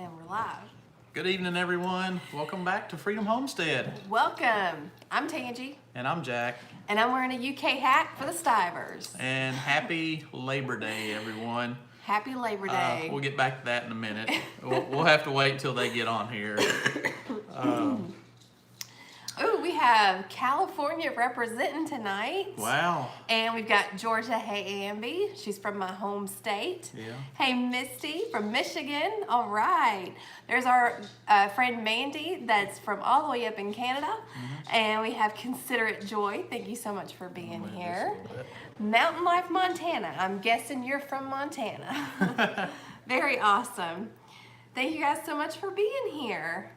And we're live. Good evening, everyone. Welcome back to Freedom Homestead. Welcome. I'm Tangie. And I'm Jack. And I'm wearing a UK hat for the Stivers. And happy Labor Day, everyone. Happy Labor Day. We'll get back to that in a minute. We'll have to wait till they get on here. Oh, we have California representing tonight. Wow. And we've got Georgia. Hey, Amby. She's from my home state. Yeah. Hey, Misty from Michigan. All right. There's our friend Mandy that's from all the way up in Canada. Mm-hmm. And we have Considerate Joy. Thank you so much for being here. Mountain Life, Montana. I'm guessing you're from Montana. Very awesome. Thank you guys so much for being here.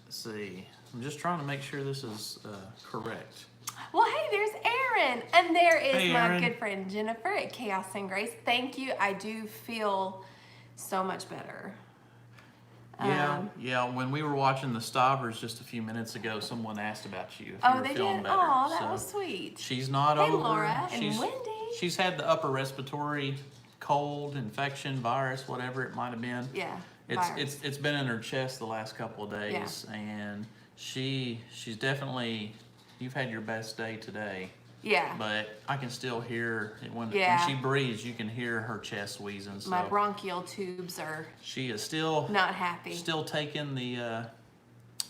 See, I'm just trying to make sure this is correct. Well, hey, there's Aaron, and there is hey, my Aaron. good friend Jennifer at Chaos and Grace. Thank you. I do feel so much better. Yeah. When we were watching the Stivers just a few minutes ago, someone asked about you. If Oh, you were they feeling did. better. Oh, that So was sweet. she's not Hey, over. Laura and Wendy. She's had the upper respiratory cold, infection, virus, whatever it might have been. Yeah. It's been in her chest the last couple of days, and she's definitely. You've had your best day today. Yeah. But I can still hear it when she breathes. You can hear her chest wheezing. So My bronchial tubes are. She is still not happy. Still taking the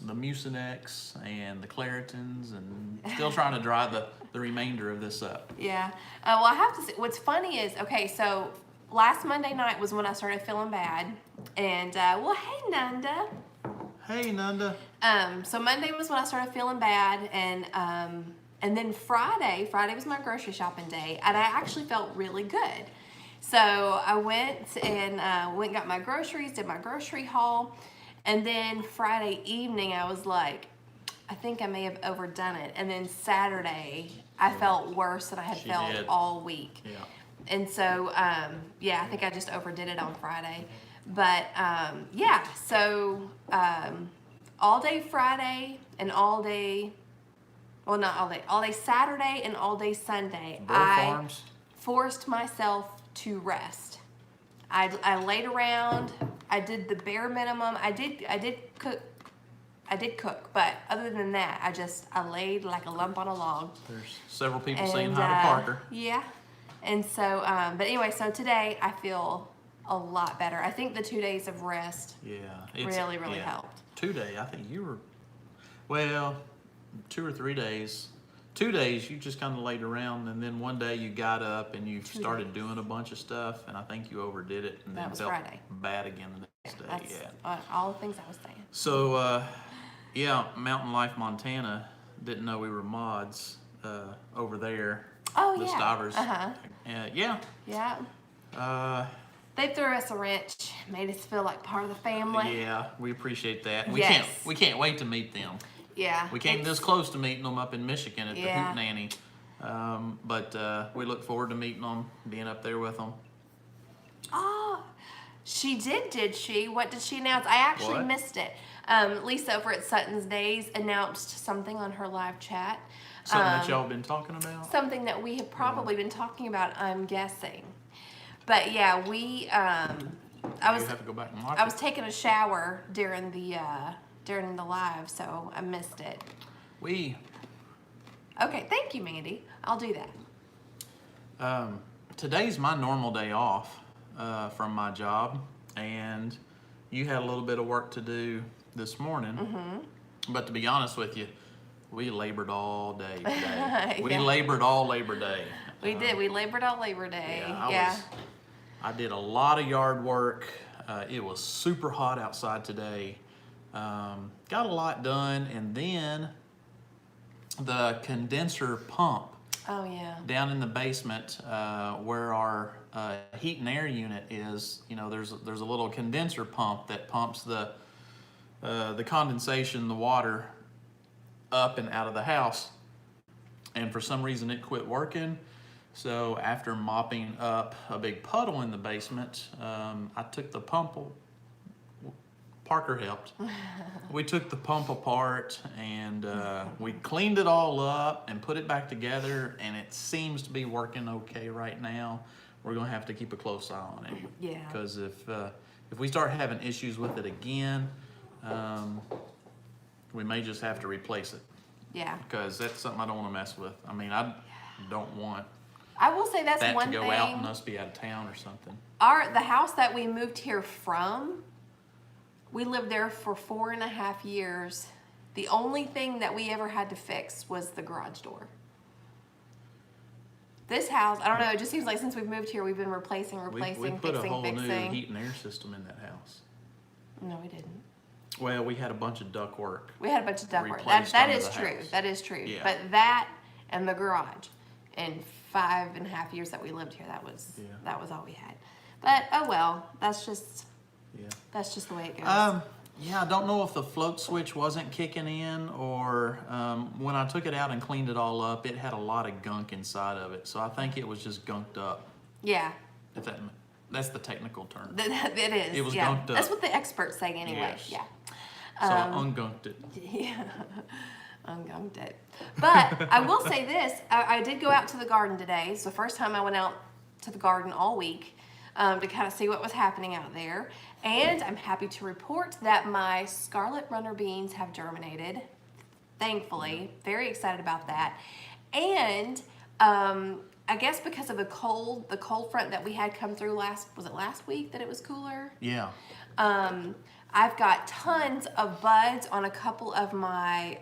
Mucinex and the Claritins, and still trying to dry the remainder of this up. Yeah. Well, I have to say, what's funny is, okay, so last Monday night was when I started feeling bad, and well, hey, Nanda. Hey, Nanda. So Monday was when I started feeling bad, and then Friday was my grocery shopping day, and I actually felt really good. So I went and got my groceries, did my grocery haul, and then Friday evening I was like, I think I may have overdone it. And then Saturday I felt worse than I had felt all week. Yeah. And so, I think I just overdid it on Friday. But, so all day Friday and all day, well, not all day, all day Saturday and all day Sunday, I forced myself to rest. I laid around, I did the bare minimum. I did cook, but other than that, I laid like a lump on a log. There's several people saying hi to Parker. Yeah. And so, but anyway, so today I feel a lot better. I think the 2 days of rest really helped. 2 days, I think you were, well, 2 or 3 days. 2 days you just kind of laid around, and then one day you got up and you started doing a bunch of stuff, and I think you overdid it, and then felt Friday. bad again the next day. That's all the things I was saying. So, Mountain Life, Montana didn't know we were mods over there. Oh, the Stivers. Yeah. They threw us a wrench, made us feel like part of the family. Yeah, we appreciate that. Yes. We can't wait to meet them. Yeah. We came this close to meeting them up in Michigan at the Hootenanny. But we look forward to meeting them, being up there with them. Oh, she did she? What did she announce? I actually missed it. Lisa over at Sutton's Days announced something on her live chat. Something that y'all been talking about? Something that we have probably been talking about, I'm guessing. But yeah, I have to go back and watch I was taking a shower during the live, so I missed it. Okay, thank you, Mandy. I'll do that. Today's my normal day off from my job, and you had a little bit of work to do this morning. Mm-hmm. But to be honest with you, we labored all day today. We labored all Labor Day. We did. We labored all Labor Day. I did a lot of yard work. It was super hot outside today. Got a lot done, and then the condenser pump down in the basement where our heat and air unit is, there's a little condenser pump that pumps the condensation, the water, up and out of the house. And for some reason it quit working. So after mopping up a big puddle in the basement, I took the pump. Parker helped. We took the pump apart and we cleaned it all up and put it back together, and it seems to be working okay right now. we're gonna have to keep a close eye on it. Yeah. Because if we start having issues with it again, we may just have to replace it. Yeah. Because that's something I don't want to mess with. I mean, I don't want I will say that's that one to go thing. out and us be out of town or something. The house that we moved here from, we lived there for 4.5 years. The only thing that we ever had to fix was the garage door. This house, I don't know, it just seems like since we've moved here, we've been replacing, We put a whole new heat and air system in that house. No, we didn't. Well, we had a bunch of duct work. We had a bunch of ductwork. Replaced That under is the true. house. That is true. Yeah. But that and the garage, in 5.5 years that we lived here, that was all we had. But oh well, that's just the way it goes. Yeah, I don't know if the float switch wasn't kicking in or when I took it out and cleaned it all up, it had a lot of gunk inside of it. So I think it was just gunked up. Yeah. If that's the technical term. It is. It was yeah. gunked up. That's what the experts say anyway. Yes. Yeah. So I ungunked it. Yeah. Ungunked it. But I will say this, I did go out to the garden today. It's the first time I went out to the garden all week to kind of see what was happening out there. And I'm happy to report that my scarlet runner beans have germinated, thankfully. Very excited about that. And I guess because of the cold front that we had come through last week that it was cooler? Yeah. I've got tons of buds on a couple of my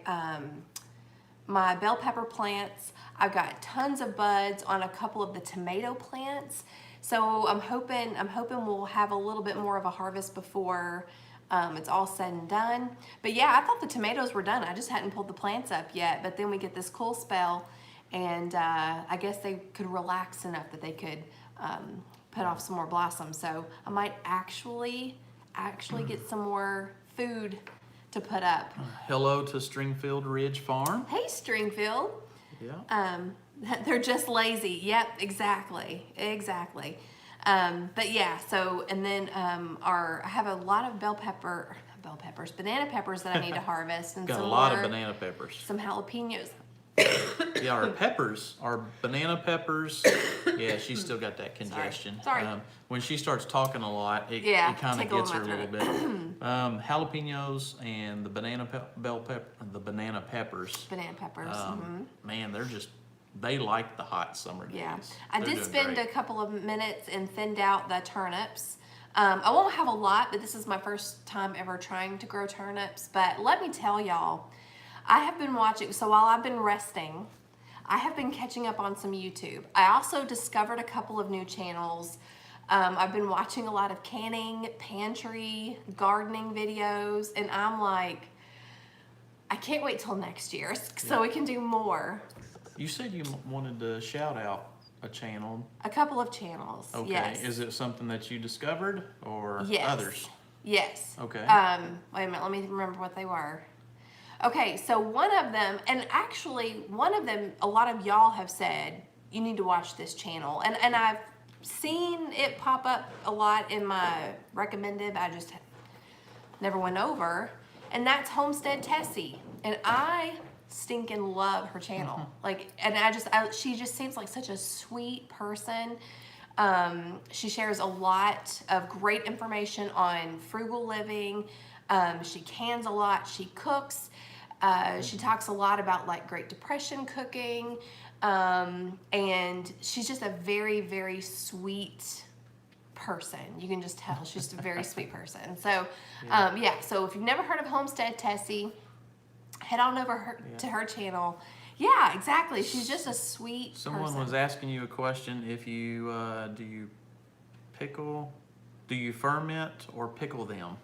my bell pepper plants. I've got tons of buds on a couple of the tomato plants. So I'm hoping we'll have a little bit more of a harvest before it's all said and done. But yeah, I thought the tomatoes were done. I just hadn't pulled the plants up yet. But then we get this cool spell, and I guess they could relax enough that they could put off some more blossoms. So I might actually get some more food to put up. Hello to Stringfield Ridge Farm. Hey, Stringfield. Yeah. They're just lazy. Yep, exactly. But yeah, so, and then I have a lot of banana peppers that I need to harvest. And Got some a lot more, of banana peppers. some jalapenos. Yeah, our banana peppers. Yeah, she's still got that congestion. Sorry. When she starts talking a lot, it kind of tickle gets in her my a little bit. Jalapenos and the banana peppers. Banana peppers. Man, they like the hot summer days. Yeah, I They're did doing spend great. a couple of minutes and thinned out the turnips. I won't have a lot, but this is my first time ever trying to grow turnips. But let me tell y'all, I have been watching, so while I've been resting, I have been catching up on some YouTube. I also discovered a couple of new channels. I've been watching a lot of canning, pantry, gardening videos, and I'm like, I can't wait till next year so we can do more. You said you wanted to shout out a channel. A couple of channels. Okay. Yes. Is it something that you discovered or Yes. others? Yes. Okay. Wait a minute, let me remember what they were. Okay, so one of them, a lot of y'all have said, you need to watch this channel. And I've seen it pop up a lot in my recommended, I just never went over. And that's Homestead Tessie. And I stinking love her channel. She just seems like such a sweet person. She shares a lot of great information on frugal living. She cans a lot. She cooks. She talks a lot about like Great Depression cooking. And she's just a very, very sweet person. You can just tell she's just a very sweet person. So, so if you've never heard of Homestead Tessie, head on over to her channel. Yeah, exactly. She's just a sweet Someone person. was asking you a question. If you do you ferment or pickle them?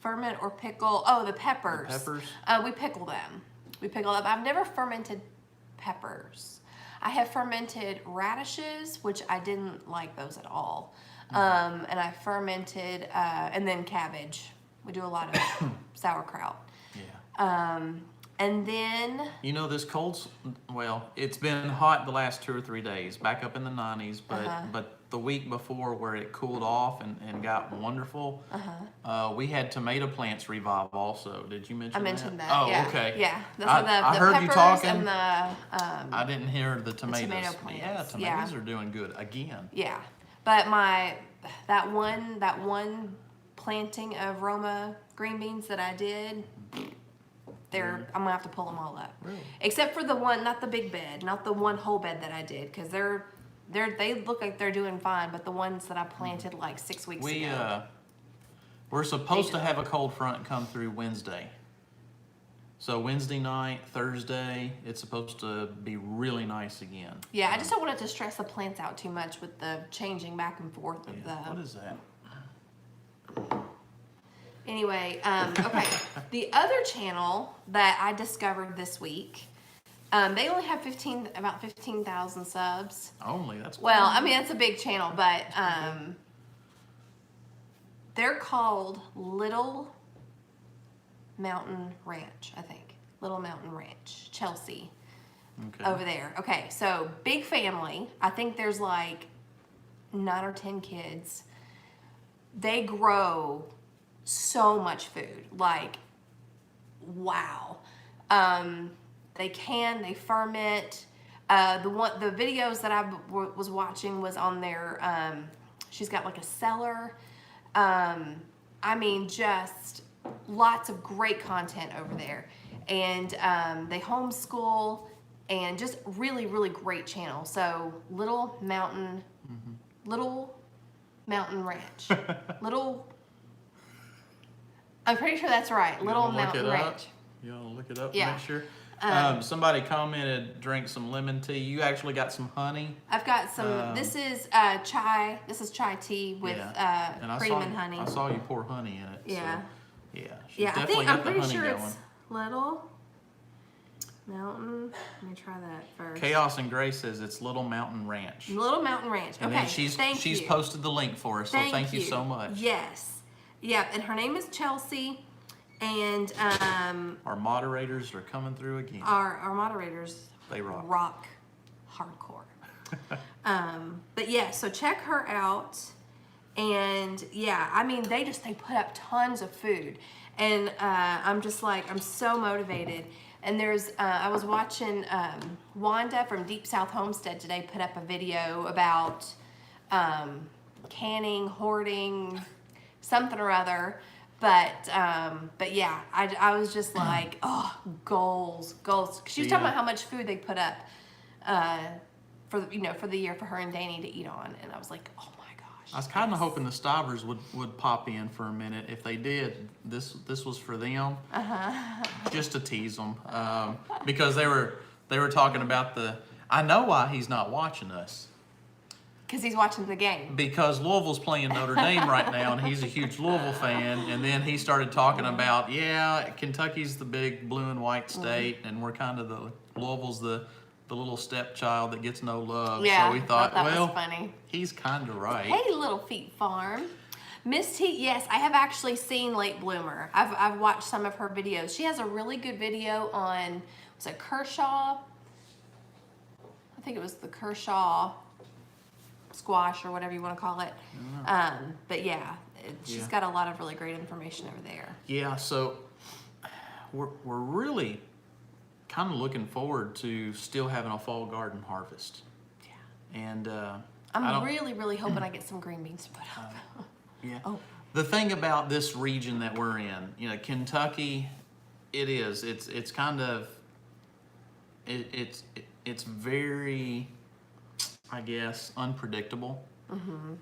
Ferment or pickle? Oh, the peppers. The peppers? We pickle them. I've never fermented peppers. I have fermented radishes, which I didn't like those at all. And I fermented, and then cabbage. We do a lot of sauerkraut. Yeah. And then... You know, it's been hot the last 2 or 3 days, back up in the 90s, but the week before where it cooled off and got wonderful. We had tomato plants revive also. Did you mention that? I mentioned that. Oh, yeah. okay. Yeah. Those I are the heard peppers you talking. and the I didn't hear the tomatoes. tomato plants. Yeah, tomatoes are doing good again. Yeah, but that one planting of Roma green beans that I did, I'm gonna have to pull them all up. Really? Except for the one, not the big bed, not the one whole bed that I did, because they look like they're doing fine. But the ones that I planted like 6 weeks ago. We're supposed to have a cold front come through Wednesday. So Wednesday night, Thursday, it's supposed to be really nice again. Yeah, I just don't want it to stress the plants out too much with the changing back and forth of the. What is that? Anyway, okay. The other channel that I discovered this week, they only have about 15,000 subs. Only, that's Well, I mean, it's a big channel, but they're called Little Mountain Ranch, I think. Little Mountain Ranch, Chelsea, over there. Okay, so big family. I think there's like 9 or 10 kids. They grow so much food, like, wow. They ferment. The videos that I was watching was on their, she's got like a cellar. I mean, just lots of great content over there. And they homeschool, and just really, really great channel. So Little Mountain Ranch. I'm pretty sure that's right. Little Mountain Ranch. You want to look it up Yeah. to make sure? Somebody commented, drink some lemon tea. You actually got some honey. I've got some, this is chai. This is chai tea with cream and honey. I saw you pour honey in it. Yeah. So, yeah. She's Yeah, definitely got I'm the pretty honey sure going. it's Little Mountain. Let me try that first. Chaos and Grace says it's Little Mountain Ranch. Little Mountain Ranch. And Okay, then she's posted the link for us, so thank you so much. Yes. Yeah, and her name is Chelsea, and Our moderators are coming through again. our moderators, They rock. rock hardcore. But yeah, so check her out, and yeah, I mean, they put up tons of food, and I'm just like, I'm so motivated. And there's I was watching Wanda from Deep South Homestead today put up a video about canning, hoarding, something or other. But yeah, I was just like, oh, goals. She was talking about how much food they put up for the year for her and Danny to eat on, and I was like, oh my gosh. I was kind of hoping the Stivers would pop in for a minute. If they did, this was for them, just to tease them, because they were talking about I know why he's not watching us. Because he's watching the game. Because Louisville's playing Notre Dame right now, and he's a huge Louisville fan. And then he started talking about, Kentucky's the big blue and white state, and we're kind of Louisville's the little stepchild that gets no love. Yeah, so we thought, that was funny. He's kind of right. Hey, Little Feet Farm. Miss T, yes, I have actually seen Late Bloomer. I've watched some of her videos. She has a really good video on, was it Kershaw? I think it was the Kershaw squash or whatever you want to call it. But yeah, she's got a lot of really great information over there. Yeah, so we're really kind of looking forward to still having a fall garden harvest. Yeah. And I'm really, really hoping I get some green beans put up. Yeah. Oh. The thing about this region that we're in, Kentucky, it's kind of, it's very, I guess, unpredictable.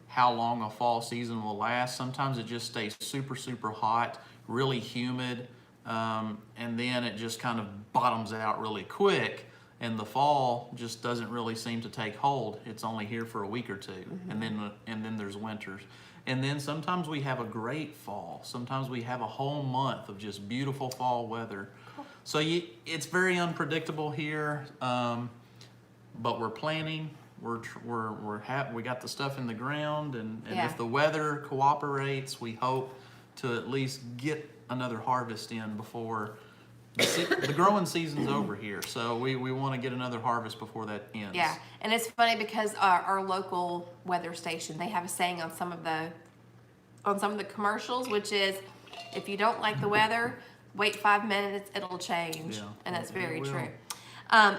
How long a fall season will last. Sometimes it just stays super, super hot, really humid, and then it just kind of bottoms out really quick, and the fall just doesn't really seem to take hold. It's only here for a week or two, and then there's winters. And then sometimes we have a great fall. Sometimes we have a whole month of just beautiful fall weather. Cool. So it's very unpredictable here, but we're planning. We got the stuff in the ground, and if the weather cooperates, we hope to at least get another harvest in before the growing season's over here, so we want to get another harvest before that ends. Yeah, and it's funny because our local weather station, they have a saying on some of the commercials, which is, if you don't like the weather, wait 5 minutes, it'll change. Yeah, And that's very it will. true.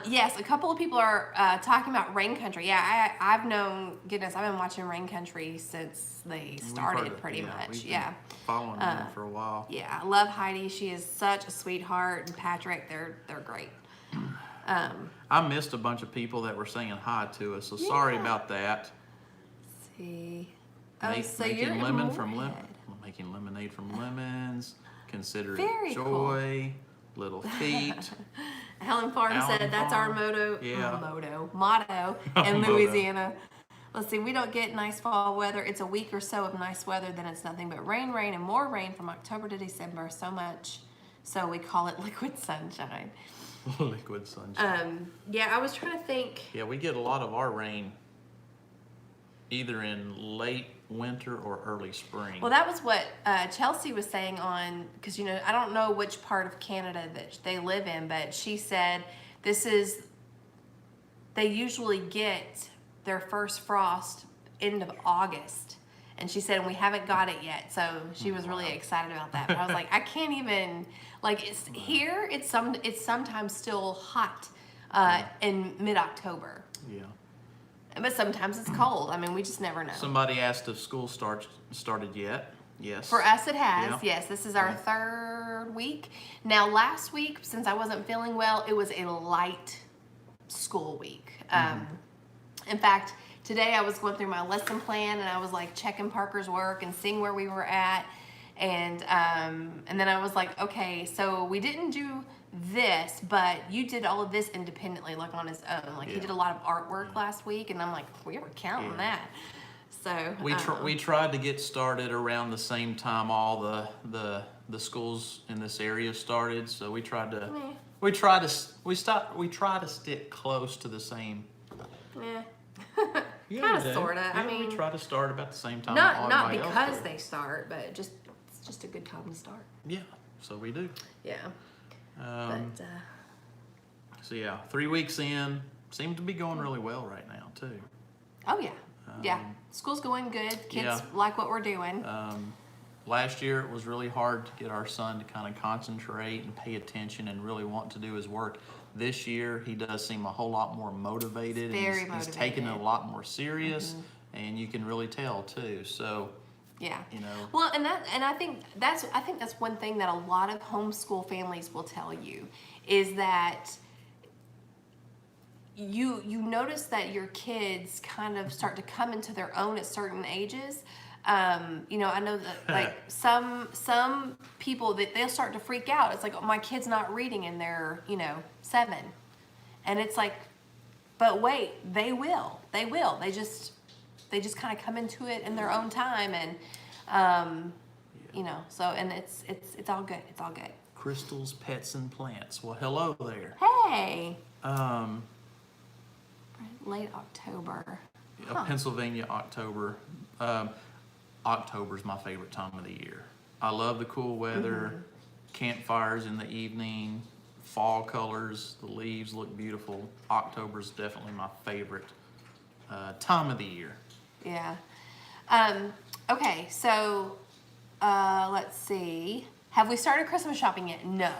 Yes, a couple of people are talking about Rain Country. Yeah, I've known, goodness, I've been watching Rain Country since they started, pretty much. We've been Yeah. following them for a while. Yeah, I love Heidi. She is such a sweetheart, and Patrick, they're great. I missed a bunch of people that were saying hi to us, so sorry Yeah. about that. Let's see. So Making you're in Moorhead. making lemonade from lemons. Consider Very it cool. joy. Little feet. Helen Farm Allen said that's our Farm. Yeah. motto in Motto. Louisiana. Let's see, we don't get nice fall weather. It's a week or so of nice weather, then it's nothing but rain, and more rain from October to December. So much, so we call it liquid sunshine. Liquid sunshine. Yeah, I was trying to think. Yeah, we get a lot of our rain either in late winter or early spring. Well, that was what Chelsea was saying on, because, you know, I don't know which part of Canada that they live in, but she said they usually get their first frost end of August. And she said, and we haven't got it yet. So she was really excited about that. But I was like, I can't even, like, it's here, it's sometimes still hot in mid-October. Yeah. But sometimes it's cold. I mean, we just never know. Somebody asked if school started yet. Yes. For us, it has. Yeah. Yes, this is our third week. Now, last week, since I wasn't feeling well, it was a light school week. In fact, today I was going through my lesson plan and I was like checking Parker's work and seeing where we were at. And then I was like, okay, so we didn't do this, but you did all of this independently, like on his own. Like he did a lot of artwork last week, and I'm like, we were counting that. So We tried to get started around the same time all the schools in this area started. So we tried to stick close to the same. Yeah, kind of, sorta. Yeah, I mean, we try to start about the same time. Not because they start, but it's just a good time to start. Yeah, so we do. Yeah. So yeah, 3 weeks in, seems to be going really well right now too. Oh yeah, yeah. School's going good. Kids like what we're doing. Last year it was really hard to get our son to kind of concentrate and pay attention and really want to do his work. This year he does seem a whole lot more motivated. Very He's taking it a lot more serious, and you can really tell too. So. Yeah. You know. Well, and I think that's one thing that a lot of homeschool families will tell you is that you notice that your kids kind of start to come into their own at certain ages. You know, I know that like some people that they'll start to freak out. It's like, oh, my kid's not reading and they're, 7. And it's like, but wait, they will. They just kind of come into it in their own time, and so, and it's all good. It's all good. Crystals, pets, and plants. Well, hello there. Hey. Late October. Pennsylvania October. October's my favorite time of the year. I love the cool weather, campfires in the evening, fall colors, the leaves look beautiful. October's definitely my favorite time of the year. Yeah. Okay, so let's see. Have we started Christmas shopping yet? No.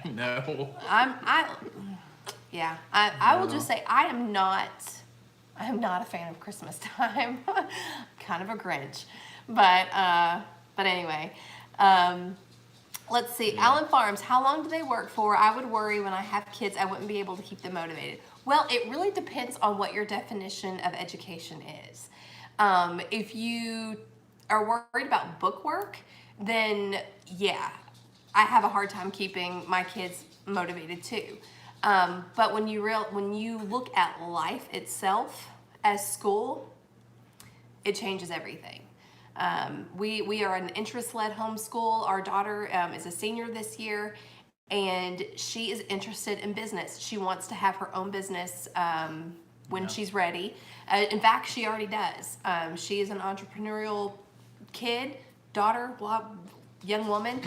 No. I will just say I am not a fan of Christmas time. Kind of a Grinch. But anyway. Let's see. Allen Farms, how long do they work for? I would worry when I have kids I wouldn't be able to keep them motivated. Well, it really depends on what your definition of education is. If you are worried about bookwork, then yeah, I have a hard time keeping my kids motivated too. But when you look at life itself as school, it changes everything. We are an interest-led homeschool. Our daughter is a senior this year, and she is interested in business. She wants to have her own business when she's ready. In fact, she already does. She is an entrepreneurial young woman.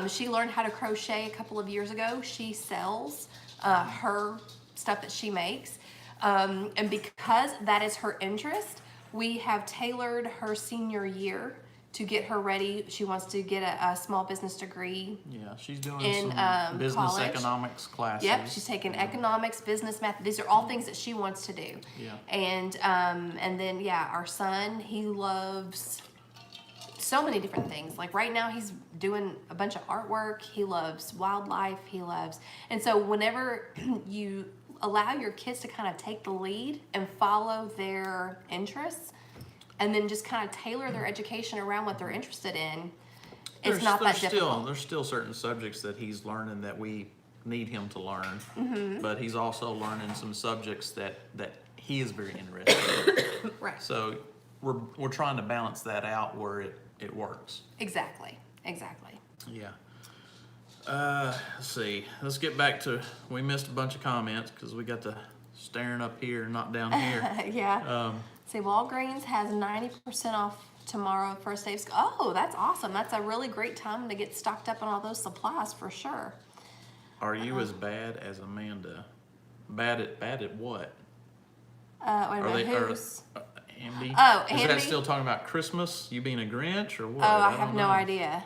She learned how to crochet a couple of years ago. She sells her stuff that she makes. And because that is her interest, we have tailored her senior year to get her ready. She wants to get a small business degree. Yeah, she's doing In, some business college. Economics classes. Yep, she's taking economics, business, math. These are all things that she wants to do. Yeah. And then our son, he loves so many different things. Like right now he's doing a bunch of artwork. He loves wildlife. And so whenever you allow your kids to kind of take the lead and follow their interests, and then just kind of tailor their education around what they're interested in, it's not that difficult. There's still certain subjects that he's learning that we need him to learn, but he's also learning some subjects that he is very interested in. Right. So we're trying to balance that out where it works. Exactly. Yeah. Let's see. Let's get back to, we missed a bunch of comments because we got the staring up here, not down here. Yeah. See, Walgreens has 90% off tomorrow, first day of school. Oh, that's awesome. That's a really great time to get stocked up on all those supplies for sure. Are you as bad as Amanda? Bad at what? Wait a minute, who's? Andy? Oh, Is Andy? that still talking about Christmas? You being a Grinch or what? Oh, I have don't no know. idea.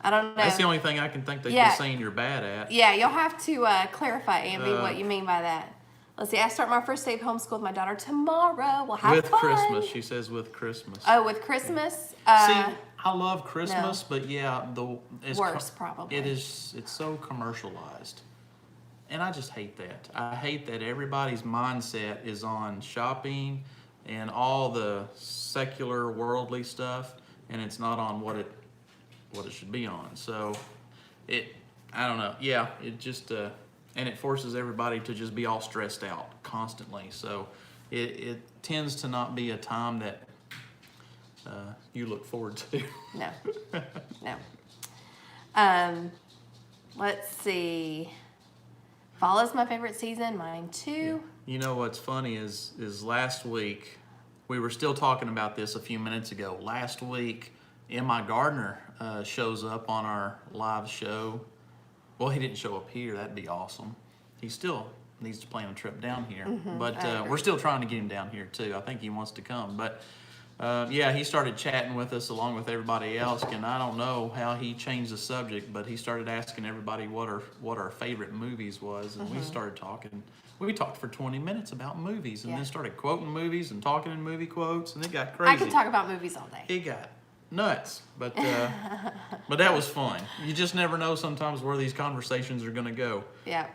I don't know. That's the only thing I can think they'd Yeah. be saying you're bad at. Yeah, you'll have to clarify, Andy, what you mean by that. Let's see, I start my first day of homeschool with my daughter tomorrow. We'll have With fun. Christmas, she says with Christmas. Oh, with Christmas? See, I love Christmas, but yeah, it's Worse, probably. It's so commercialized. And I just hate that. I hate that everybody's mindset is on shopping and all the secular worldly stuff, and it's not on what it should be on. So I don't know. Yeah, it just and it forces everybody to just be all stressed out constantly. So it tends to not be a time that you look forward to. No. Let's see. Fall is my favorite season. Mine too. You know what's funny is last week, we were still talking about this a few minutes ago. Last week, M.I. Gardner shows up on our live show. Well, he didn't show up here. That'd be awesome. He still needs to plan a trip down here. But we're still trying to get him down here too. I think he wants to come. But yeah, he started chatting with us along with everybody else, and I don't know how he changed the subject, but he started asking everybody what our favorite movies was, and we started talking. We talked for 20 minutes about movies, and then started quoting movies and talking in movie quotes, and it got crazy. I could talk about movies all day. It got nuts, but that was fun. You just never know sometimes where these conversations are going to go. Yeah.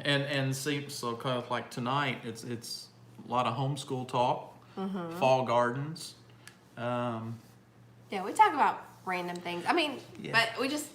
And see, so kind of like tonight, it's a lot of homeschool talk. Fall gardens. Yeah, we talk about random things. I mean, but we just,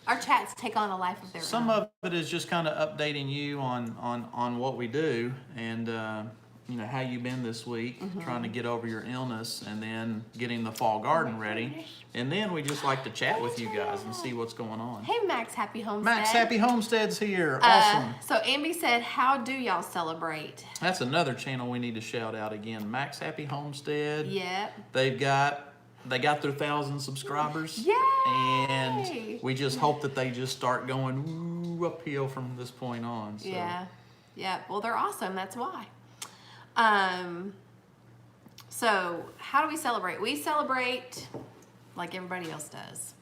our chats take on a life of their own. Some of it is just kind of updating you on what we do and how you've been this week, trying to get over your illness, and then getting the fall garden ready. And then we just like to chat with you guys and see what's going on. Hey, Max Happy Homestead. Max Happy Homestead's here. Awesome. So Amby said, how do y'all celebrate? That's another channel we need to shout out again. Max Happy Homestead. Yep. They got their 1,000 subscribers. Yay! And we just hope that they just start going uphill from this point on. So. Yeah. Well, they're awesome. That's why. So how do we celebrate? We celebrate like everybody else does.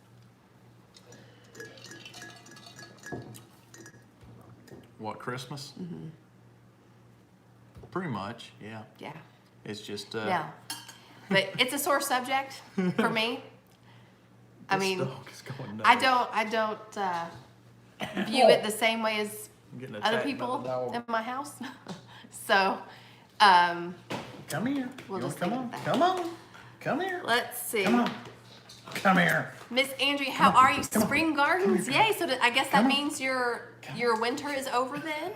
What, Christmas? Pretty much, yeah. Yeah. It's just No. But it's a sore subject for me. I mean, dog is going nuts. I don't view it the same way as I'm getting other attacked by people the dog. in my house. So, Come here. We'll You just wanna leave it at that. Come on. Come here. let's see. Come on. Come here. Miss Andrea, how are you? Spring gardens? Yay. So I guess that means your winter is over then?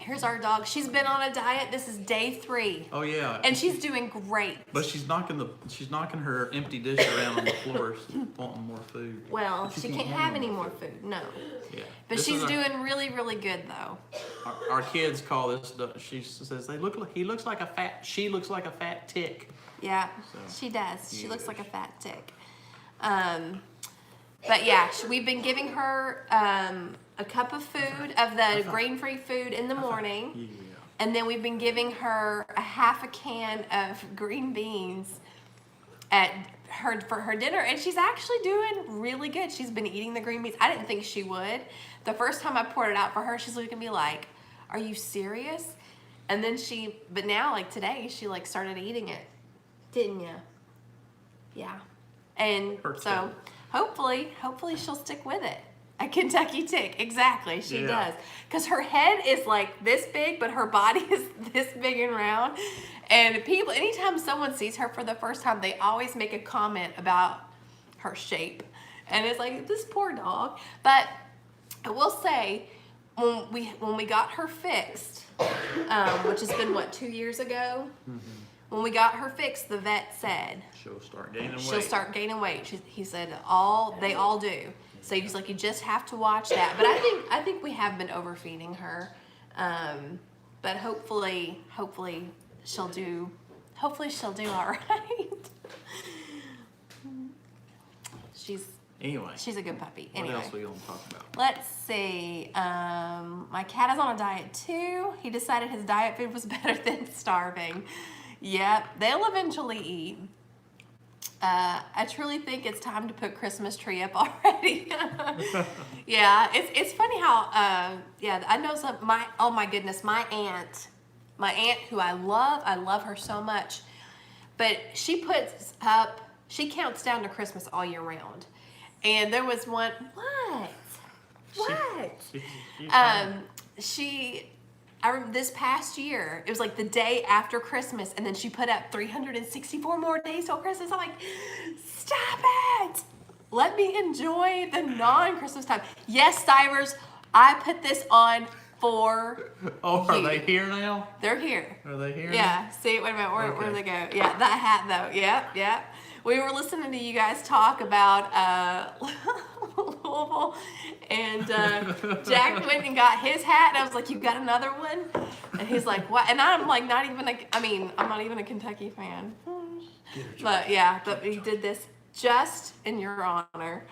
Here's our dog. She's been on a diet. This is day 3. Oh yeah. And she's doing great. But she's knocking her empty dish around on the floor, wanting more food. Well, she can't have any more food. No. Yeah. But she's doing really, really good though. Our kids call this. She says he looks like a fat. She looks like a fat tick. Yeah, So, she does. She yeah. looks like a fat tick. But yeah, we've been giving her a cup of food, of the grain-free food in the morning. Yeah. And then we've been giving her a half a can of green beans for her dinner. And she's actually doing really good. She's been eating the green beans. I didn't think she would. The first time I poured it out for her, she's looking at me like, are you serious? And then but now like today, she like started eating it. Didn't ya? Yeah. And so hopefully she'll stick with it. A Kentucky tick, exactly, she does. Because her head is like this big, but her body is this big and round. And people, anytime someone sees her for the first time, they always make a comment about her shape. And it's like, this poor dog. But I will say, when we got her fixed, which has been, what, 2 years ago? Mm-hmm. When we got her fixed, the vet said, She'll start gaining weight. She'll start gaining weight. He said, they all do. So he's like, you just have to watch that. But I think we have been overfeeding her. But hopefully she'll do all right. She's a good puppy. Anyway. What else are we gonna talk about? Let's see. My cat is on a diet too. He decided his diet food was better than starving. Yep, they'll eventually eat. I truly think it's time to put Christmas tree up already. Yeah, it's funny how I know oh my goodness, my aunt who I love her so much, but she counts down to Christmas all year round. And there was one, I remember this past year, it was like the day after Christmas, and then she put up 364 more days till Christmas. I'm like, stop it! Let me enjoy the non-Christmas time. Yes, Stivers, I put this on for Oh, you. Are they here now? They're here. Are they here? Yeah, see, wait a minute, where do they go? Yeah, that hat though, yep. We were listening to you guys talk about Louisville, and Jack went and got his hat, and I was like, you got another one? And he's like, what? And I'm like, I'm not even a Kentucky fan. But he did this just in your honor.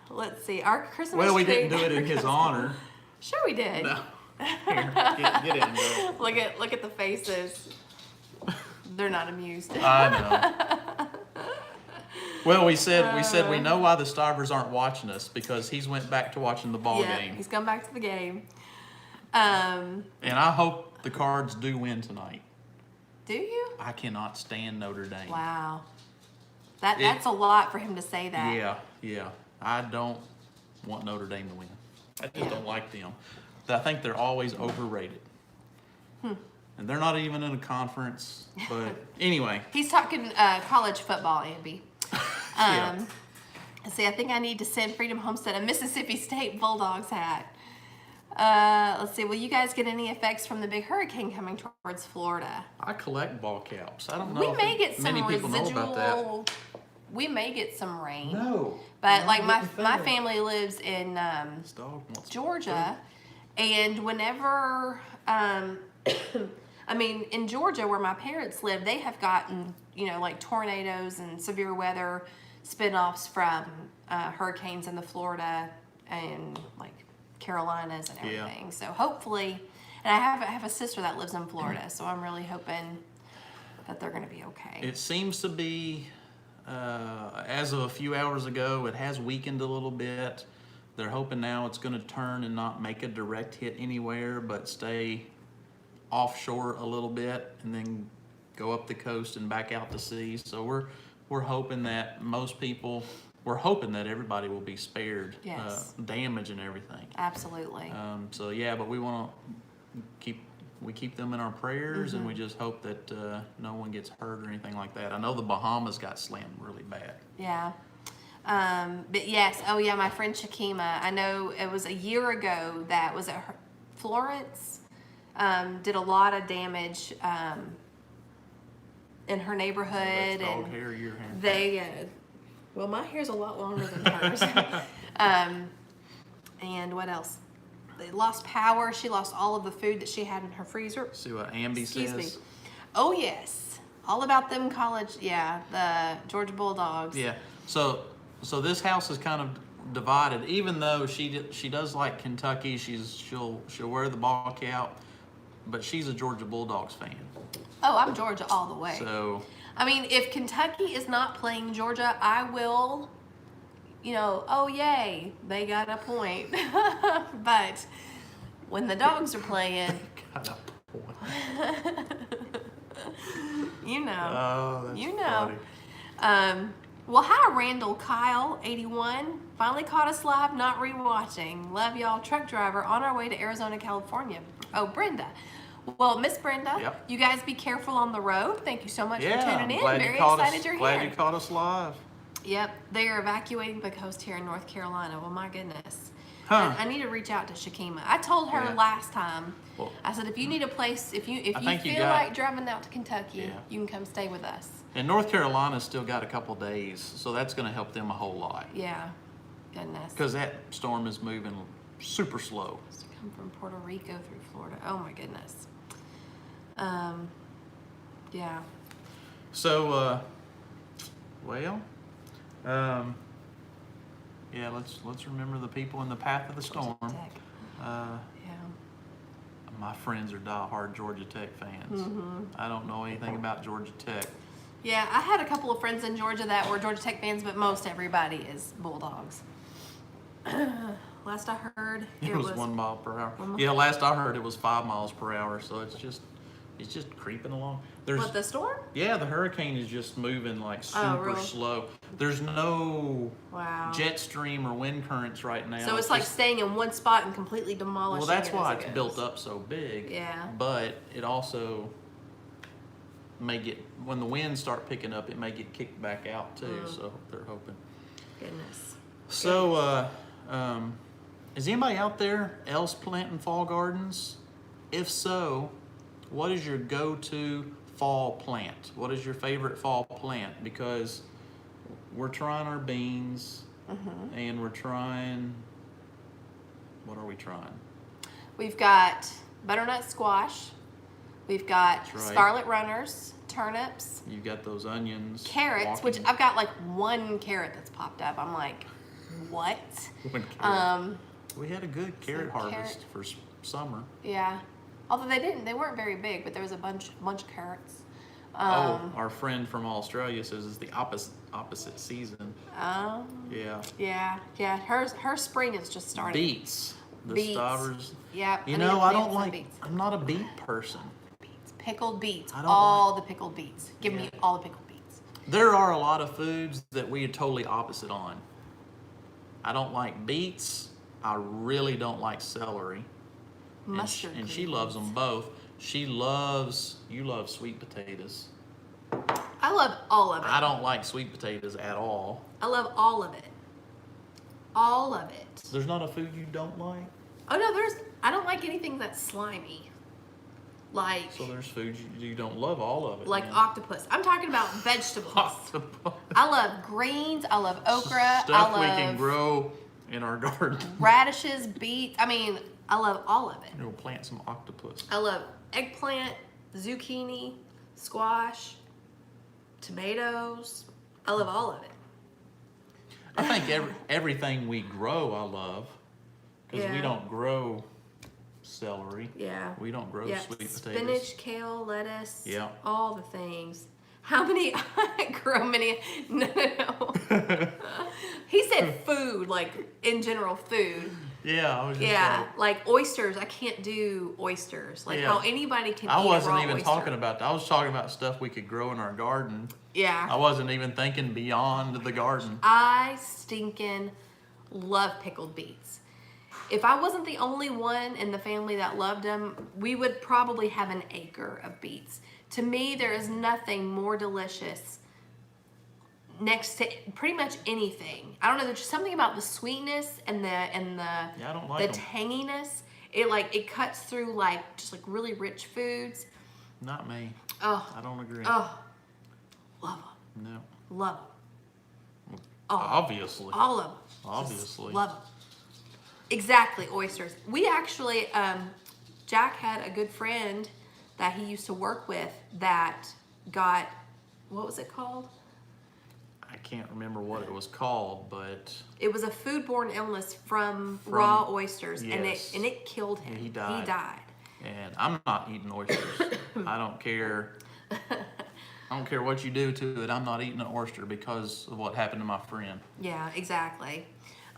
Let's see, our Christmas Well, we tree- didn't do it in his honor. Sure we did. No. Here, get in there. Look at the faces. They're not amused. I know. Well, we said we know why the Stivers aren't watching us, because he's went back to watching the ball game. He's gone back to the game. And I hope the Cards do win tonight. Do you? I cannot stand Notre Dame. Wow. That's a lot for him to say that. Yeah. I don't want Notre Dame to win. I just don't like them. I think they're always overrated. And they're not even in a conference. But anyway. He's talking college football, Amby. Yeah. See, I think I need to send Freedom Homestead a Mississippi State Bulldogs hat. Let's see. Will you guys get any effects from the big hurricane coming towards Florida? I collect ball caps. I don't know. We may get some many people know about that. residual. We may get some rain. No. But like my family lives in This dog wants Georgia, and whenever in Georgia where my parents live, they have gotten like tornadoes and severe weather spin-offs from hurricanes in the Florida and like Carolinas and everything. So hopefully, and I have a sister that lives in Florida, so I'm really hoping that they're going to be okay. It seems to be, as of a few hours ago, it has weakened a little bit. They're hoping now it's going to turn and not make a direct hit anywhere, but stay offshore a little bit and then go up the coast and back out to sea. So we're hoping that we're hoping that everybody will be spared damage and everything. Absolutely. So yeah, but we want to keep them in our prayers, and we just hope that no one gets hurt or anything like that. I know the Bahamas got slammed really bad. Yeah. But yes, my friend Shakima, I know it was a year ago that was at Florence did a lot of damage in her neighborhood. That's dog And hair, your hair. they, well, my hair's a lot longer than hers. And what else? They lost power. She lost all of the food that she had in her freezer. See what Ambi Excuse says? me. Oh, yes. All about them college, the Georgia Bulldogs. Yeah. So this house is kind of divided. Even though she does like Kentucky, she'll wear the ball cap, but she's a Georgia Bulldogs fan. Oh, I'm Georgia all the way. So I mean, if Kentucky is not playing Georgia, I will, oh, yay, they got a point. But when the dogs are playing, got a point. Oh, that's funny. Well, hi, Randall Kyle, 81. Finally caught us live, not rewatching. Love y'all, truck driver, on our way to Arizona, California. Oh, Brenda. Well, Miss Brenda, Yep. You guys be careful on the road. Thank you so much for tuning in. Glad Very you caught excited us, you're glad here. you caught us live. Yep, they are evacuating the coast here in North Carolina. Well, my goodness. Huh. I need to reach out to Shakima. I told her Yeah. last time. Well, I said, if you need a place, if you think you feel got- like driving out to Kentucky, Yeah. you can come stay with us. And North Carolina's still got a couple days, so that's going to help them a whole lot. Yeah, goodness. Because that storm is moving super slow. To come from Puerto Rico through Florida. Oh my goodness. Yeah. So, yeah, let's remember the people in the path of the storm. Tech. Uh, Yeah. my friends are diehard Georgia Tech fans. Mm-hmm. I don't know anything about Georgia Tech. Yeah, I had a couple of friends in Georgia that were Georgia Tech fans, but most everybody is Bulldogs. Last I heard, It was 1 mile per hour. 1 mile. Yeah, last I heard it was 5 miles per hour. So it's just creeping along. What, the storm? Yeah, the hurricane is just moving like Oh, super really? slow. There's no Wow. jet stream or wind currents right now. So it's like just- staying in one spot and completely demolishing well, that's it why as it's it built goes. up so big. Yeah. But it also may get, when the winds start picking up, it may get kicked back out too. So they're hoping. Goodness. So, is anybody out there else planting fall gardens? If so, what is your go-to fall plant? What is your favorite fall plant? Because we're trying our beans, and we're trying, what are we trying? We've got butternut squash. We've got That's right. scarlet runners, turnips, You've got those onions. carrots, which walking- I've got like one carrot that's popped up. I'm like, what? One carrot. Um, We had a good carrot carrot. harvest for summer. yeah. Although they weren't very big, but there was a bunch of carrots. Our friend from Australia says it's the opposite season. Yeah. Yeah. Her spring is just starting. Beets. The Beets. Stavers. Yeah. You I need know, to I plant don't some like, beets. I'm not a beet person. Beets. Pickled beets. I don't All the pickled beets. Give me Yeah. all the pickled beets. There are a lot of foods that we are totally opposite on. I don't like beets. I really don't like celery. Mustard. And she green loves beans. them both. You love sweet potatoes. I love all of it. I don't like sweet potatoes at all. I love all of it. All of it. There's not a food you don't like? Oh no, I don't like anything that's slimy. Like So there's foods you don't love all of it. like man. octopus. I'm talking about vegetables. Octopus. I love greens, I love okra, Stuff I we can love grow in our garden. radishes, beets. I mean, I love all of it. We'll plant some octopus. I love eggplant, zucchini, squash, tomatoes. I love all of it. I think everything we grow, I love, because we Yeah. don't grow celery. Yeah. We don't grow Yeah, sweet potatoes. spinach, kale, lettuce, Yeah. all the things. How many? I grow many. No. He said food, like in general, food. Yeah, I was just Yeah, like oysters. I can't do oysters. Like Yeah. how anybody can. I eat wasn't a raw even oyster. talking about that. I was talking about stuff we could grow in our garden. Yeah. I wasn't even thinking beyond the garden. I stinking love pickled beets. If I wasn't the only one in the family that loved them, we would probably have an acre of beets. To me, there is nothing more delicious next to pretty much anything. I don't know, there's just something about the sweetness and the Yeah, I don't like the 'em. tanginess. It cuts through like just like really rich foods. Not me. Oh, I don't agree. oh, love them. No. Love them. Oh, Obviously. all of them. Obviously. Love them. Exactly, oysters. We actually, Jack had a good friend that he used to work with that got, what was it called? I can't remember what it was called, but It was a foodborne illness from raw oysters, yes. and it killed him. He died. He died. and I'm not eating oysters. I don't care. I don't care what you do to it. I'm not eating an oyster because of what happened to my friend. Yeah, exactly.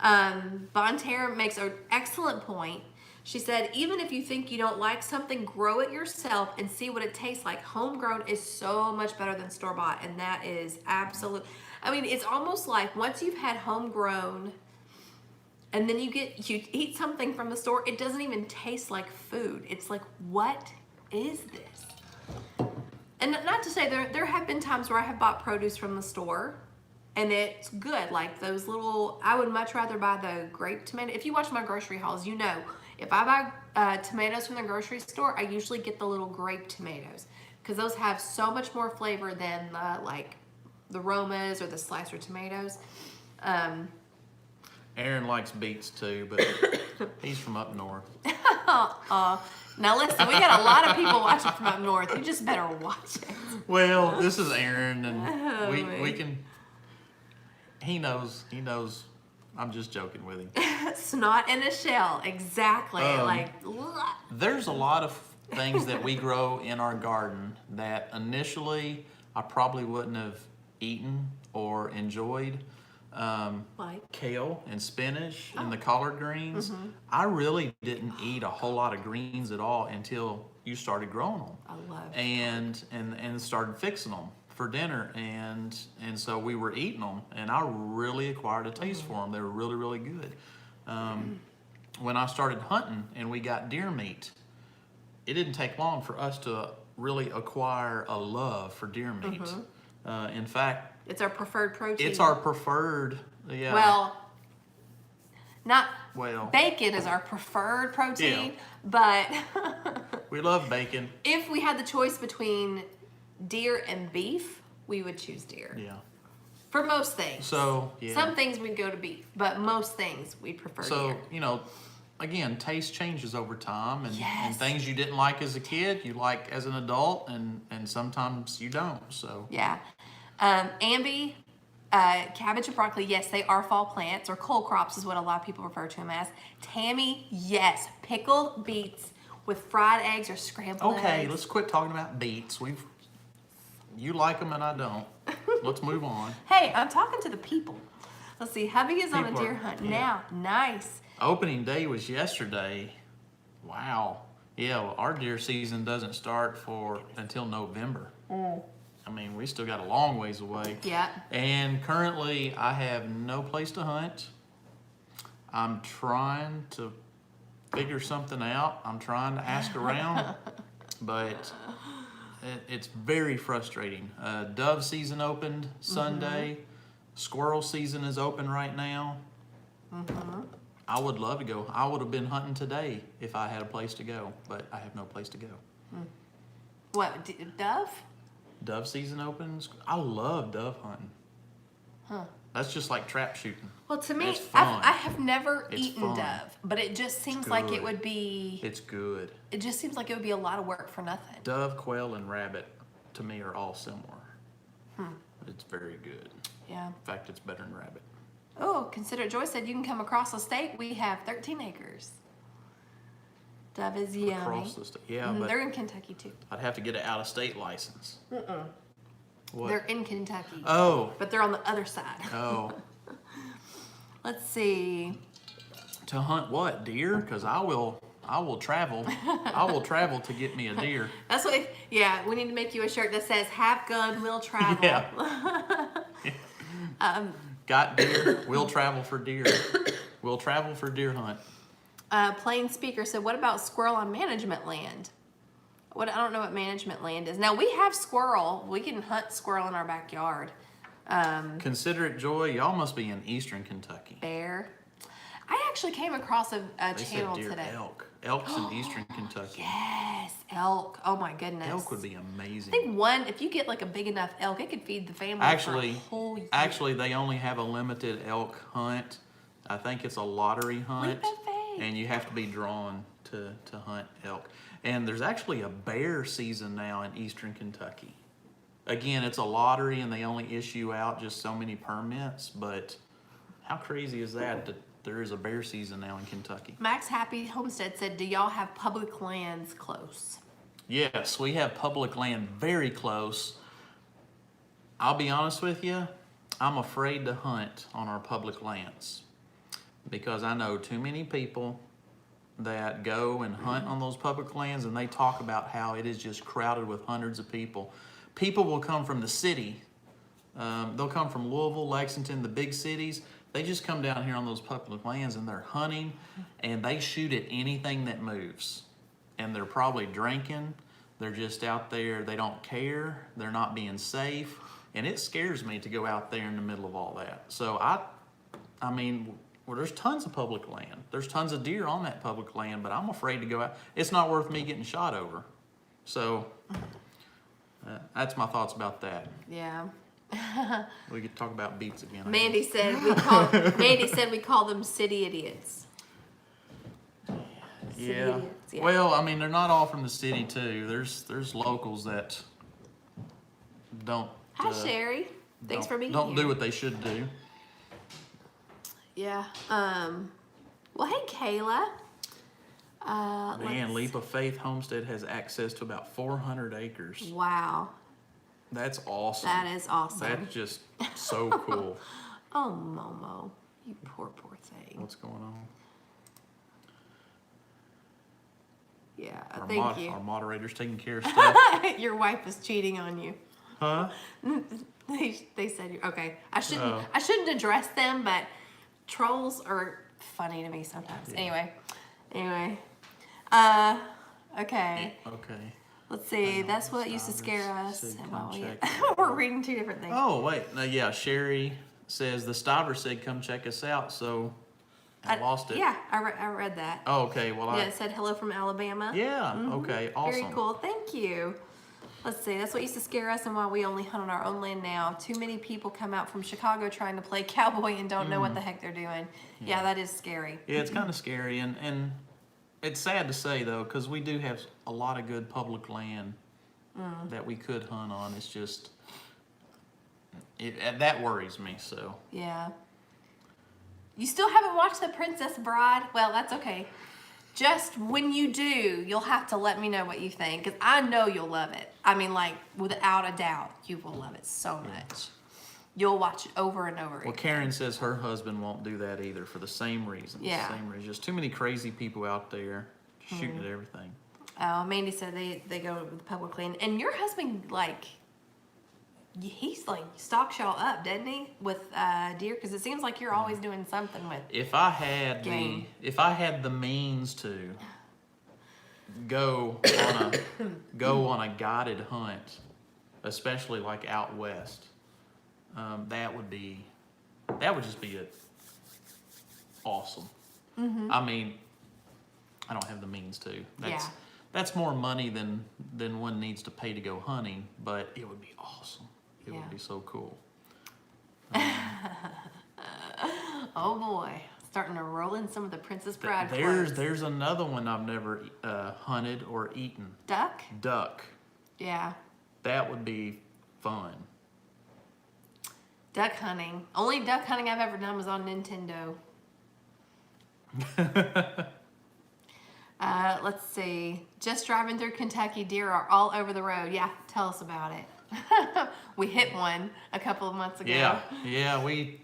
Bonterra makes an excellent point. She said, even if you think you don't like something, grow it yourself and see what it tastes like. Homegrown is so much better than store-bought, and that is absolute. I mean, it's almost like once you've had homegrown and then you eat something from the store, it doesn't even taste like food. It's like, what is this? And not to say there have been times where I have bought produce from the store and it's good. Like those little, I would much rather buy the grape tomato. If you watch my grocery hauls, you know, if I buy tomatoes from the grocery store, I usually get the little grape tomatoes because those have so much more flavor than the Romas or the slicer tomatoes. Aaron likes beets too, but he's from up north. Now listen, we got a lot of people watching from up north. You just better watch it. Well, this is Aaron, and we can. He knows. I'm just joking with him. Snot in a shell, exactly. There's a lot of things that we grow in our garden that initially I probably wouldn't have eaten or enjoyed. Like kale and spinach and the collard greens. I really didn't eat a whole lot of greens at all until you started growing them. I love and started fixing them for dinner, and so we were eating them, and I really acquired a taste for them. They were really, really good. When I started hunting and we got deer meat, it didn't take long for us to really acquire a love for deer meat. In fact, it's our preferred protein. it's our preferred, yeah. Well, bacon is our preferred protein, but we love bacon. If we had the choice between deer and beef, we would choose deer. Yeah. For most things. So, yeah. Some things we'd go to beef, but most things we'd prefer deer. So, again, taste changes over time, and things you didn't like as a kid, you like as an adult, and sometimes you don't, so. Yeah. Ambi, cabbage and broccoli, yes, they are fall plants, or cole crops is what a lot of people refer to them as. Tammy, yes, pickled beets with fried eggs or scrambled eggs. Okay, let's quit talking about beets. You like them and I don't. Let's move on. Hey, I'm talking to the people. Let's see, hubby is on a deer hunt now. Nice. Opening day was yesterday. Wow. Yeah, well, our deer season doesn't start until November. I mean, we still got a long ways away. Yeah. And currently, I have no place to hunt. I'm trying to figure something out. I'm trying to ask around, but it's very frustrating. Dove season opened Sunday. Squirrel season is open right now. I would love to go. I would have been hunting today if I had a place to go, but I have no place to go. What, dove? Dove season opens. I love dove hunting. That's just like trap shooting. Well, to me, It's fun. I have never It's eaten fun. dove, but it just seems like it would be. It's good. It just seems like it would be a lot of work for nothing. Dove, quail, and rabbit, to me, are all similar. It's very good. Yeah. In fact, it's better than rabbit. Oh, consider Joy said you can come across the state. We have 13 acres. Dove is yummy. Across the state, yeah, but They're in Kentucky too. I'd have to get an out-of-state license. What? They're in Kentucky. Oh. But they're on the other side. Oh. Let's see. To hunt what? Deer? Because I will travel. I will travel to get me a deer. That's what. Yeah, we need to make you a shirt that says "Have gun, will travel." Yeah. Got deer. We'll travel for deer. We'll travel for deer hunt. Plain Speaker said, "What about squirrel on management land?" I don't know what management land is. Now we have squirrel. We can hunt squirrel in our backyard. Consider it joy. Y'all must be in eastern Kentucky. Bear. I actually came across a They channel said deer today. elks in eastern Kentucky. Yes, elk. Oh my goodness. Elk would be amazing. I think one, if you get like a big enough elk, it could feed the family Actually, for a whole year. actually, they only have a limited elk hunt. I think it's a lottery hunt, at that. and you have to be drawn to hunt elk. And there's actually a bear season now in eastern Kentucky. Again, it's a lottery, and they only issue out just so many permits. But how crazy is that there is a bear season now in Kentucky? Max Happy Homestead said, do y'all have public lands close? Yes, we have public land very close. I'll be honest with you, I'm afraid to hunt on our public lands because I know too many people that go and hunt on those public lands, and they talk about how it is just crowded with hundreds of people. People will come from the city. They'll come from Louisville, Lexington, the big cities. They just come down here on those public lands and they're hunting, and they shoot at anything that moves. And they're probably drinking. They're just out there. They don't care. They're not being safe. And it scares me to go out there in the middle of all that. So I mean, well, there's tons of public land. There's tons of deer on that public land, but I'm afraid to go out. It's not worth me getting shot over. So that's my thoughts about that. Yeah. We could talk about beets again. I Mandy guess. said we call them city idiots. City Yeah. idiots, yeah. Well, I mean, they're not all from the city too. There's locals that don't. Hi, Sherry. Thanks for being Don't here. do what they should do. Yeah. Well, hey, Kayla. Man, Leap of Faith Homestead has access to about 400 acres. Wow. That's awesome. That is awesome. That's just so cool. Oh, Momo, you poor thing. What's going on? Yeah. Our Thank you. Our moderator's taking care of stuff. Your wife is cheating on you. Huh? They said you're okay. I shouldn't. Oh. I shouldn't address them, but trolls are funny to me sometimes. Yeah. Anyway. Okay. Okay. Let's see. That's what used to scare us. Said And come while we- check. We're reading two different things. Oh, wait. No, yeah, Sherry says the Stiver said come check us out, so I lost it. Yeah, I read that. Oh, okay. Well, Yeah, it said hello from Alabama. Yeah, okay. Awesome. Very cool. Thank you. Let's see. That's what used to scare us and why we only hunt on our own land now. Too many people come out from Chicago trying to play cowboy and don't know what the heck they're doing. Yeah, that is scary. Yeah, it's kind of scary, and it's sad to say, though, because we do have a lot of good public land that we could hunt on. It's just, that worries me, so. Yeah. You still haven't watched The Princess Bride? Well, that's okay. Just when you do, you'll have to let me know what you think, because I know you'll love it. I mean, like, without a doubt, you will love it so much. You'll watch it over and over Well, again. Karen says her husband won't do that either for the same reasons. Yeah. Same reasons. Just too many crazy people out there shooting at everything. Mandy said they go with the public land. And your husband, like, he's like stalks y'all up, doesn't he? With deer? Because it seems like you're always doing something with. If I had Game. if I had the means to go on a guided hunt, especially like out west, that would just be awesome. I mean, I don't have the means to. That's more money than one needs to pay to go hunting, but it would be awesome. It would be so cool. Oh boy, starting to roll in some of the Princess Bride quotes. There's another one I've never hunted or eaten. Duck? Duck. Yeah. That would be fun. Duck hunting. Only duck hunting I've ever done was on Nintendo. Let's see. Just driving through Kentucky, deer are all over the road. Yeah, tell us about it. We hit one a couple of months ago. Yeah. We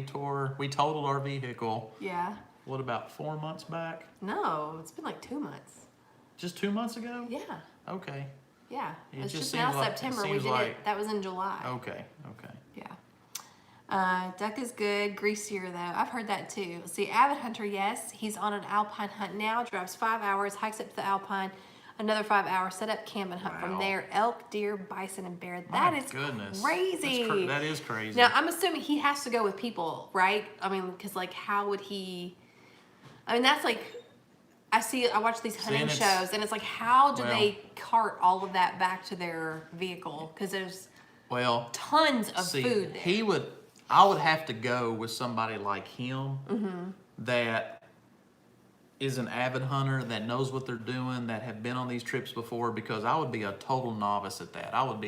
totaled our vehicle. Yeah. What, about 4 months back? No, it's been like 2 months. Just 2 months ago? Yeah. Okay. Yeah. It It's just just now seems like- it September. We seems did like- it. That was in July. Okay. Yeah. Duck is good, greasier though. I've heard that too. See, avid hunter, yes. He's on an alpine hunt now, drives 5 hours, hikes up to the alpine. another 5 hour set up camp and hunt from Wow. there. Elk, deer, bison, and bear. My That is goodness. crazy. That is crazy. Now, I'm assuming he has to go with people, right? I mean, because, like, how would he... I mean, that's like... I watch these hunting shows, and it's like, how do they cart all of that back to their vehicle? Because there's tons of food there. I would have to go with somebody like him that is an avid hunter, that knows what they're doing, that have been on these trips before, because I would be a total novice at that. I'd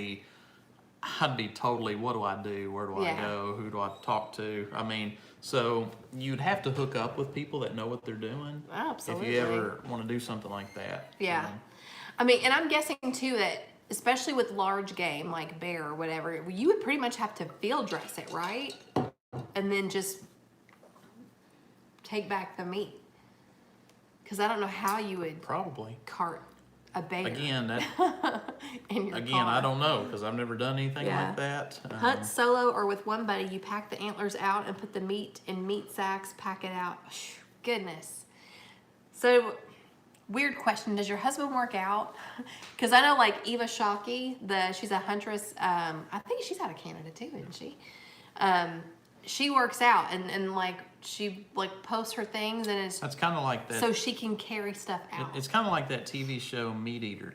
be totally, what do I do? Where do I go? Who do I talk to? I mean, so you'd have to hook up with people that know what they're doing. Absolutely. If you ever want to do something like that. Yeah. I mean, and I'm guessing too that, especially with large game like bear or whatever, you would pretty much have to field dress it, right? And then just take back the meat. Because I don't know how you would probably cart a bear. Again, in your car. I don't know, because I've never done anything like that. Hunt solo or with one buddy, you pack the antlers out and put the meat in meat sacks, pack it out. Goodness. So, weird question. Does your husband work out? Because I know, like, Eva Shockey, she's a huntress. I think she's out of Canada too, isn't she? She works out and like she like posts her things, and that's kind of like that. So she can carry stuff out. It's kind of like that TV show Meat Eater.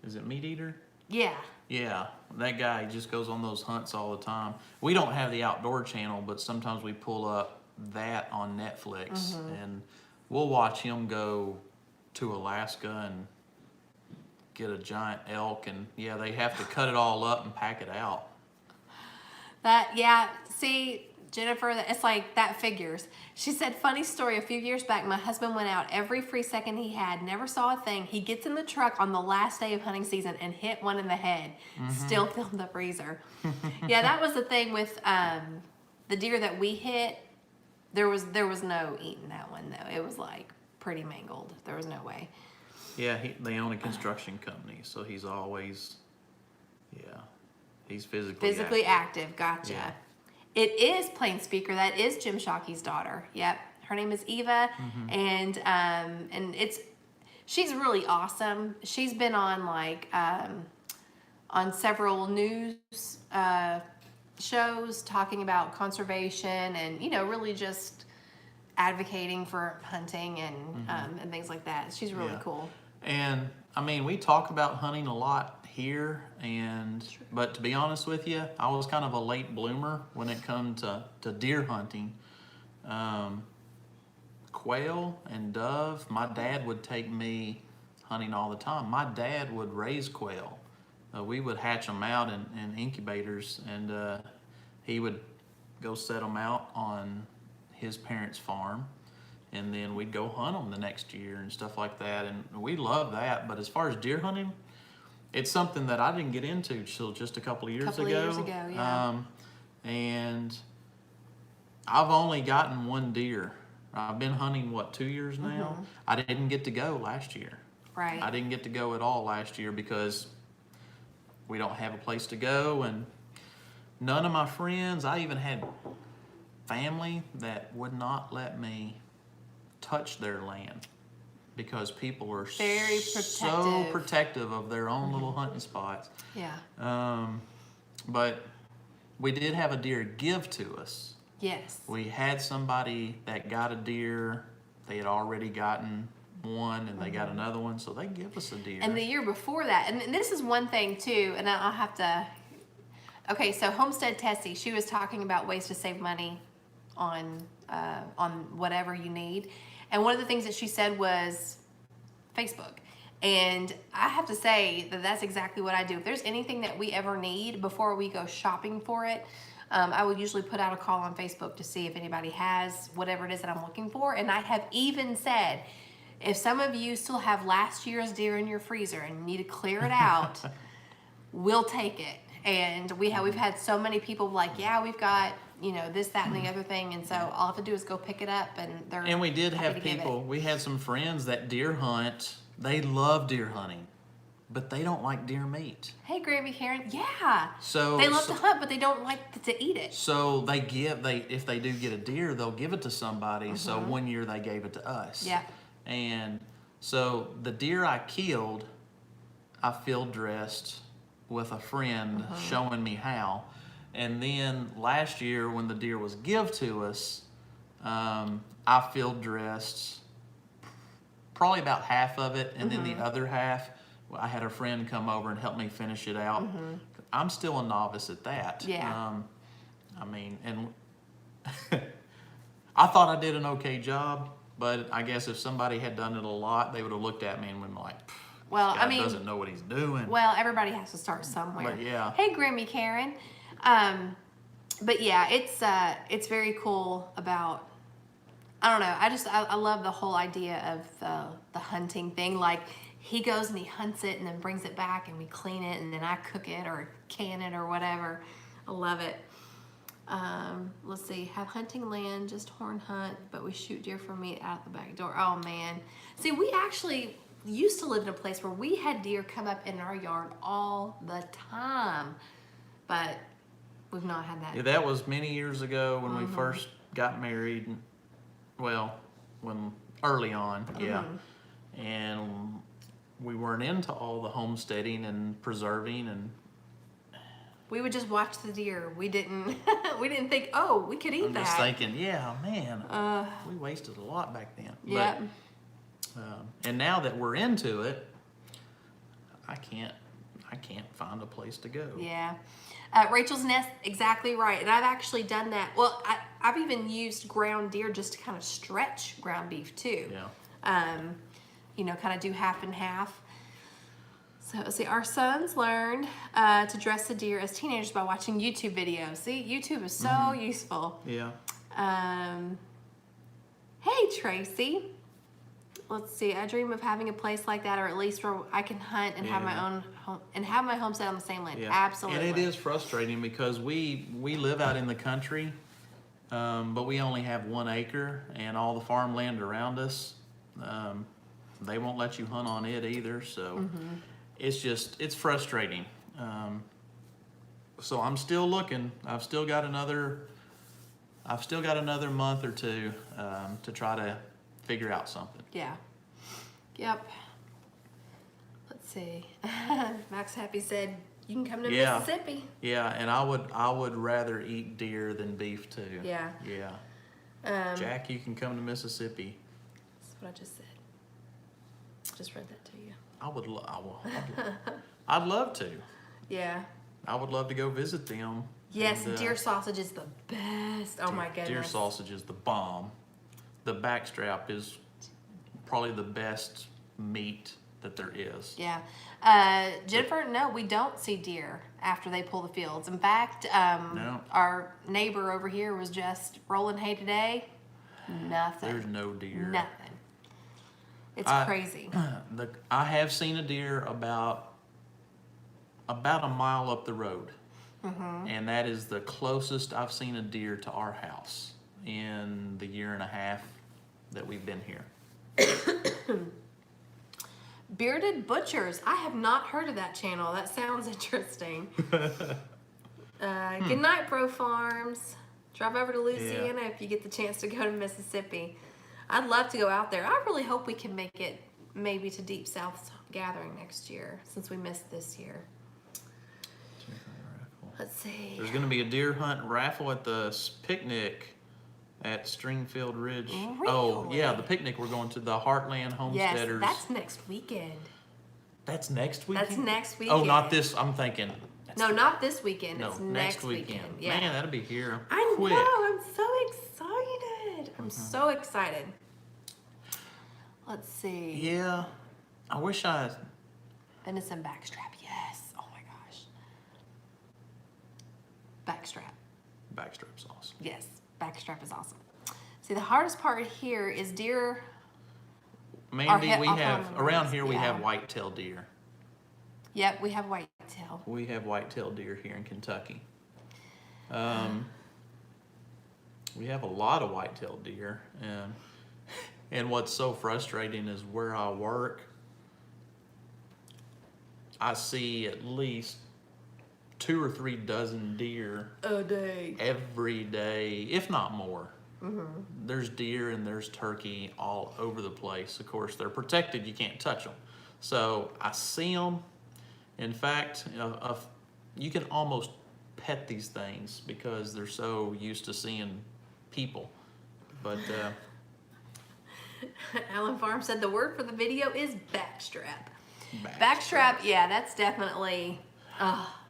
Is it Meat Eater? Yeah. Yeah, that guy just goes on those hunts all the time. We don't have the outdoor channel, but sometimes we pull up that on Netflix, and we'll watch him go to Alaska and get a giant elk, and they have to cut it all up and pack it out. See, Jennifer, it's like that figures. She said, funny story, a few years back, my husband went out every free second he had, never saw a thing. He gets in the truck on the last day of hunting season and hit one in the head, still filled the freezer. That was the thing with the deer that we hit. There was no eating that one, though. It was like pretty mangled. There was no way. Yeah, they own a construction company, so he's always, he's physically active. Gotcha. Yeah. It is Plain Speaker. That is Jim Shockey's daughter. Yep. Her name is Eva, and she's really awesome. She's been on like on several news shows talking about conservation and really just advocating for hunting and things like that. She's really cool. And I mean, we talk about hunting a lot here, but to be honest with you, I was kind of a late bloomer when it comes to deer hunting. Quail and dove, my dad would take me hunting all the time. My dad would raise quail. We would hatch them out in incubators, and he would go set them out on his parents' farm, and then we'd go hunt them the next year and stuff like that, and we love that. But as far as deer hunting, it's something that I didn't get into till just a couple of years ago. And I've only gotten one deer. I've been hunting, 2 years now? I didn't get to go last year. Right. I didn't get to go at all last year because we don't have a place to go, and none of my friends, I even had family that would not let me touch their land because people are so protective of their own little hunting spots. Yeah. But we did have a deer give to us. Yes. We had somebody that got a deer. They had already gotten one, and they got another one, so they give us a deer. And the year before that, and this is one thing too, and I'll have to. Okay, so Homestead Tessie, she was talking about ways to save money on whatever you need, and one of the things that she said was Facebook. And I have to say that that's exactly what I do. If there's anything that we ever need before we go shopping for it, I would usually put out a call on Facebook to see if anybody has whatever it is that I'm looking for. And I have even said, if some of you still have last year's deer in your freezer and need to clear it out, we'll take it. And we've had so many people like, yeah, we've got, this, that, and the other thing. And so all I have to do is go pick it up, and we did have people, we had some friends that deer hunt. They love deer hunting, but they don't like deer meat. Hey, Gravy Karen. Yeah. So they love to hunt, but they don't like to eat it. So if they do get a deer, they'll give it to somebody. So one year they gave it to us. Yeah. And so the deer I killed, I field dressed with a friend showing me how. And then last year when the deer was give to us, I field dressed probably about half of it, and then the other half, I had a friend come over and help me finish it out. I'm still a novice at that. Yeah. I mean, and I thought I did an okay job, but I guess if somebody had done it a lot, they would have looked at me and been like, Well, this guy I mean, doesn't know what he's doing. well, everybody has to start somewhere. But yeah. Hey, Grammy Karen. But yeah, it's very cool about, I don't know, I love the whole idea of the hunting thing. Like, he goes and he hunts it and then brings it back and we clean it and then I cook it or can it or whatever. I love it. Let's see, have hunting land, just horn hunt, but we shoot deer for meat out the back door. Oh man. See, we actually used to live in a place where we had deer come up in our yard all the time, but we've not had that. Yeah, that was many years ago when we first got married. Well, when early on, yeah. And we weren't into all the homesteading and preserving, and we would just watch the deer. We didn't we didn't think, oh, we could eat I'm that. just thinking, yeah, man, we wasted a lot back then. Yeah. And now that we're into it, I can't find a place to go. Yeah. Rachel's Nest, exactly right. And I've actually done that. Well, I've even used ground deer just to kind of stretch ground beef too. Yeah. You know, kind of do half and half. So let's see, our sons learned to dress the deer as teenagers by watching YouTube videos. See, YouTube is so useful. Yeah. Hey, Tracy. Let's see. I dream of having a place like that, or at least where I can hunt and have my own home and have my homestead on the same land. Yeah. Absolutely. And it is frustrating because we live out in the country, but we only have 1 acre, and all the farmland around us, they won't let you hunt on it either. So it's frustrating. So I'm still looking. I've still got another month or two to try to figure out something. Yeah. Yep. Let's see. Max Happy said you can come to Mississippi. Yeah, and I would rather eat deer than beef too. Yeah. Yeah. Jack, you can come to Mississippi. That's what I just said. Just read that to you. I'd love to. Yeah. I would love to go visit them. Yes, And, deer sausage is the best. Oh my goodness. Deer sausage is the bomb. The backstrap is probably the best meat that there is. Yeah. Jennifer, no, we don't see deer after they pull the fields. In fact, No. our neighbor over here was just rolling hay today. Nothing. There's no deer. Nothing. It's crazy. I have seen a deer about a mile up the road. And that is the closest I've seen a deer to our house in the year and a half that we've been here. Bearded Butchers. I have not heard of that channel. That sounds interesting. Good night, Pro Farms. Drive over to Louisiana if you get the chance to go to Mississippi. I'd love to go out there. I really hope we can make it maybe to Deep South Gathering next year, since we missed this year. Let's see. There's going to be a deer hunt raffle at the picnic at Stringfield Ridge. Really? Oh, yeah, the picnic we're going to, the Heartland Homesteaders. Yes, that's next weekend. That's next weekend? That's next weekend. Oh, not this. I'm thinking. No, not this weekend. No, it's next weekend. Yeah. Man, that'll be here I quick. know. I'm so excited. I'm so excited. Let's see. Yeah. I wish I... Venison backstrap. Yes. Oh my gosh. Backstrap. Backstrap's awesome. Yes. Backstrap is awesome. See, the hardest part here is deer. Mandy, we have... on Around roads, here, we yeah. have white-tailed deer. Yep, we have whitetail. We have white-tailed deer here in Kentucky. We have a lot of white-tailed deer, and what's so frustrating is where I work, I see at least 2 or 3 dozen deer A day. every day, if not more. There's deer and there's turkey all over the place. Of course, they're protected; you can't touch them. So I see them, In fact, you can almost pet these things because they're so used to seeing people. But Alan Farm said the word for the video is backstrap. Backstrap, yeah, that's definitely,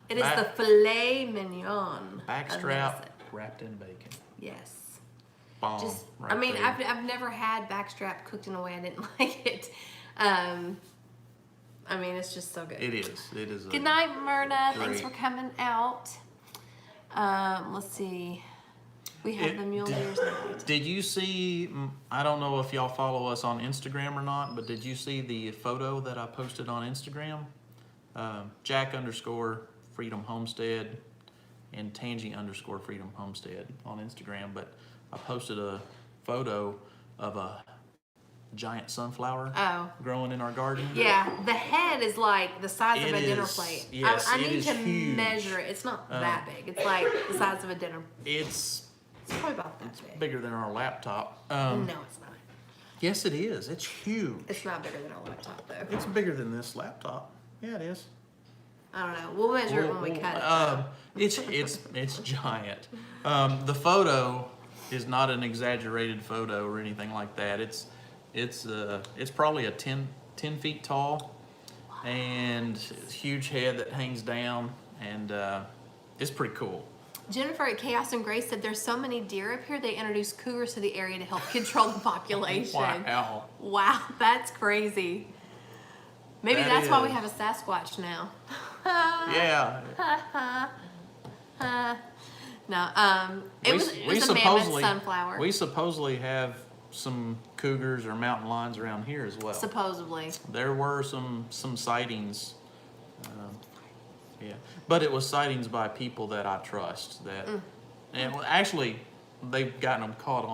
it is the filet mignon. Backstrap wrapped in bacon. Yes. Bomb. Just, right I mean, there. I've never had backstrap cooked in a way I didn't like it. I mean, it's just so good. It is. It is. Good night, Myrna. Great. Thanks for coming out. Let's see. We have the mule deer's night. Did you see, I don't know if y'all follow us on Instagram or not, but did you see the photo that I posted on Instagram? Jack_Freedom Homestead and Tangy_Freedom Homestead on Instagram. But I posted a photo of a giant sunflower growing in our garden. Yeah, the head is like the size of a dinner plate. Yes, I it need is to huge. measure it. It's not that big. It's like the size of a dinner. It's probably about that big. bigger than our laptop. No, it's not. Yes, it is. It's huge. It's not bigger than our laptop, though. It's bigger than this laptop. Yeah, it is. I don't know. We'll measure it when we cut it. It's giant. The photo is not an exaggerated photo or anything like that. It's probably a 10 feet tall, and it's a huge head that hangs down, and it's pretty cool. Jennifer at Chaos and Grace said there's so many deer up here, they introduced cougars to the area to help control the population. Wow. Wow, that's crazy. Maybe that's why we have a Sasquatch now. Yeah. No, it was a mammoth sunflower. We supposedly have some cougars or mountain lions around here as well. Supposedly. There were some sightings. Yeah, but it was sightings by people that I trust. That, and actually, they've gotten them caught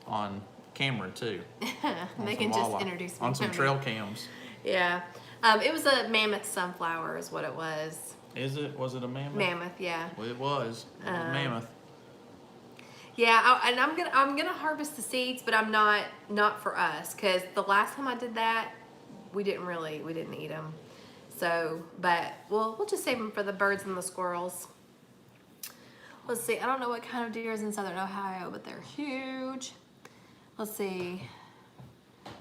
on camera too. They can just introduce me on some to trail cams. Yeah, it was a mammoth sunflower, is what it was. Is it? Was it a mammoth? Mammoth, yeah. Well, it was. It was mammoth. Yeah, and I'm gonna harvest the seeds, but I'm not for us, because the last time I did that, we didn't eat them. So, but we'll just save them for the birds and the squirrels. Let's see. I don't know what kind of deer is in southern Ohio, but they're huge. Let's see.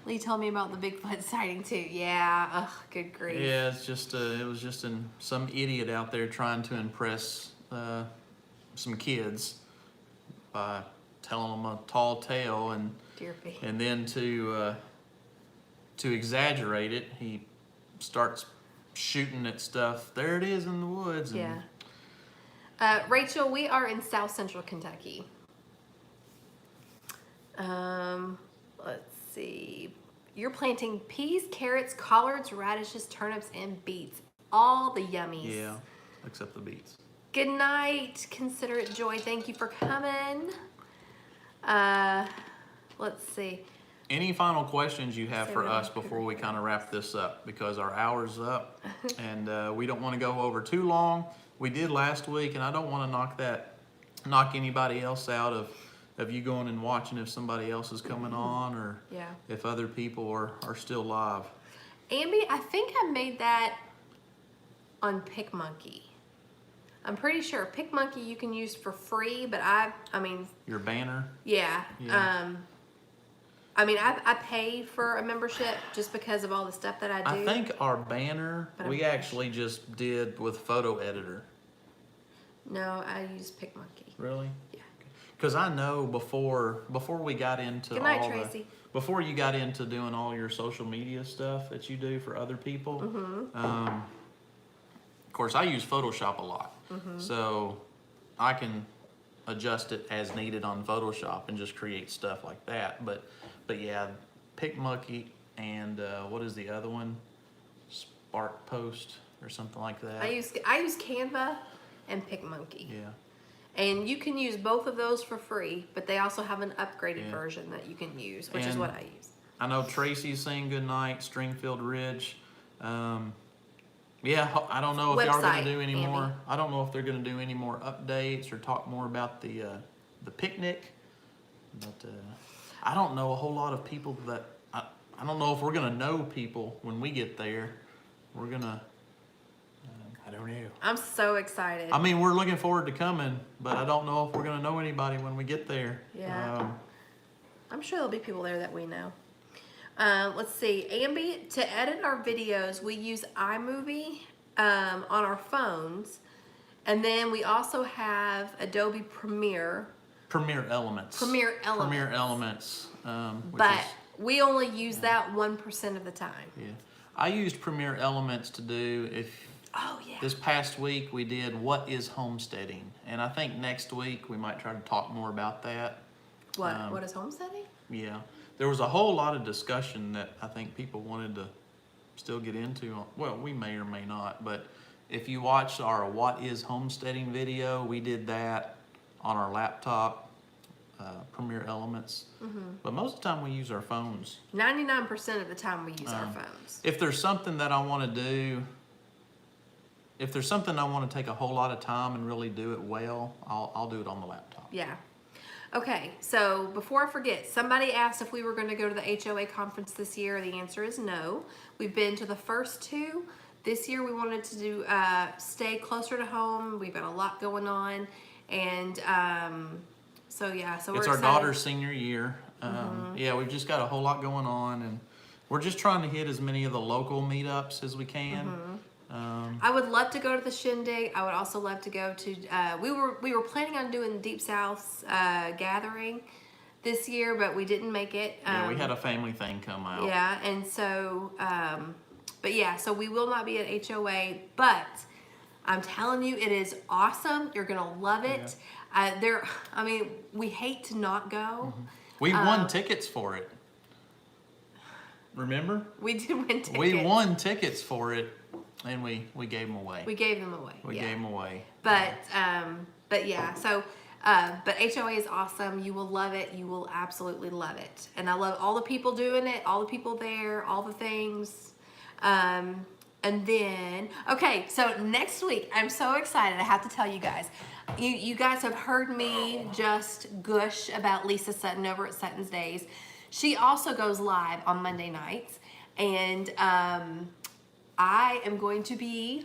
Lee told me about the Bigfoot sighting too. Yeah. Ugh, good grief. Yeah, it's just it was just some idiot out there trying to impress some kids by telling them a tall tale, and Deer feet. and then to exaggerate it, he starts shooting at stuff. There it is in the woods. And yeah. Rachel, we are in South Central Kentucky. Let's see. You're planting peas, carrots, collards, radishes, turnips, and beets. All the yummies. Yeah, except the beets. Good night, Considerate Joy. Thank you for coming. Let's see. Any final questions you have for us before we kind of wrap this up? Because our hour's up, and we don't want to go over too long. We did last week, and I don't want to knock anybody else out of you going and watching if somebody else is coming on, or if other people are still live. Ambi, I think I made that on PicMonkey. I'm pretty sure PicMonkey you can use for free, but I mean. Your banner? Yeah. I mean, I pay for a membership just because of all the stuff that I do. I think our banner, we actually just did with photo editor. No, I use PicMonkey. Really? Yeah. Because I know before we got into Good night, Tracy. Before you got into doing all your social media stuff that you do for other people, of course I use Photoshop a lot. So I can adjust it as needed on Photoshop and just create stuff like that. But yeah, PicMonkey and what is the other one? Spark Post or something like that. I use Canva and PicMonkey. Yeah. And you can use both of those for free, but they also have an upgraded version that you can use, which is what I use. I know Tracy's saying good night, Stringfield Ridge. Yeah, I don't know if y'all are going to do any more. I don't know if they're going to do any more updates or talk more about the picnic. But I don't know a whole lot of people that I don't know if we're going to know people when we get there. We're gonna I don't know. I'm so excited. I mean, we're looking forward to coming, but I don't know if we're gonna know anybody when we get there. Yeah. I'm sure there'll be people there that we know. Let's see. Ambi, to edit our videos, we use iMovie on our phones. And then we also have Adobe Premiere. Premiere Elements. Premiere Elements. Premiere Elements. But we only use that 1% of the time. Yeah. I used Premiere Elements to do, Oh, yeah. this past week we did What is Homesteading? And I think next week we might try to talk more about that. What is homesteading? Yeah. There was a whole lot of discussion that I think people wanted to still get into. Well, we may or may not, but if you watch our What is Homesteading video, we did that on our laptop, Premiere Elements. But most of the time we use our phones. 99% of the time we use our phones. If there's something that I want to do, if there's something I want to take a whole lot of time and really do it well, I'll do it on the laptop. Yeah. Okay, so before I forget, somebody asked if we were going to go to the HOA conference this year. The answer is no. We've been to the first two. This year we wanted to do stay closer to home. We've got a lot going on, and so yeah. So It's we're our excited. daughter's senior year. Yeah, we've just got a whole lot going on, and we're just trying to hit as many of the local meetups as we can. I would love to go to the shindig. I would also love to go to. We were planning on doing Deep South's gathering this year, but we didn't make it. Yeah, we had a family thing come out. Yeah, and so, but yeah, so we will not be at HOA, but I'm telling you, it is awesome. You're gonna love it. I mean, we hate to not go. We won tickets for it. Remember? We did win tickets. We won tickets for it, and we gave them away. We gave them away. We yeah. gave them away. But yeah, so but HOA is awesome. You will love it. You will absolutely love it. And I love all the people doing it, all the people there, all the things. And then, okay, so next week, I'm so excited. I have to tell you guys. You guys have heard me just gush about Lisa Sutton over at Sutton's Days. She also goes live on Monday nights. And I am going to be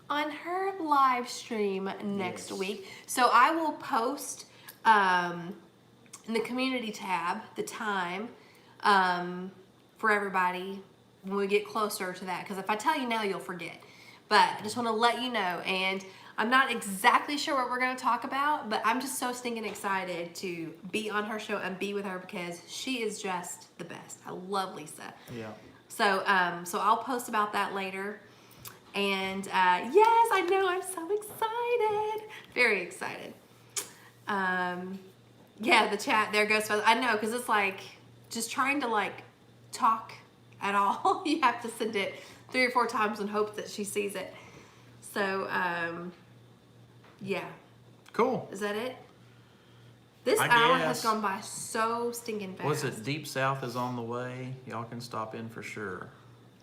on her live stream next week. So I will post in the community tab the time for everybody when we get closer to that. Because if I tell you now, you'll forget. But I just want to let you know. And I'm not exactly sure what we're going to talk about, but I'm just so stinking excited to be on her show and be with her because she is just the best. I love Lisa. Yeah. So, so I'll post about that later. And yes, I know, I'm so excited. Very excited. Yeah, the chat there goes. I know, because it's like just trying to like talk at all. You have to send it 3 or 4 times in hopes that she sees it. So, yeah. Cool. Is that it? This I hour guess. has gone by so stinking fast. Was it Deep South is on the way? Y'all can stop in for sure.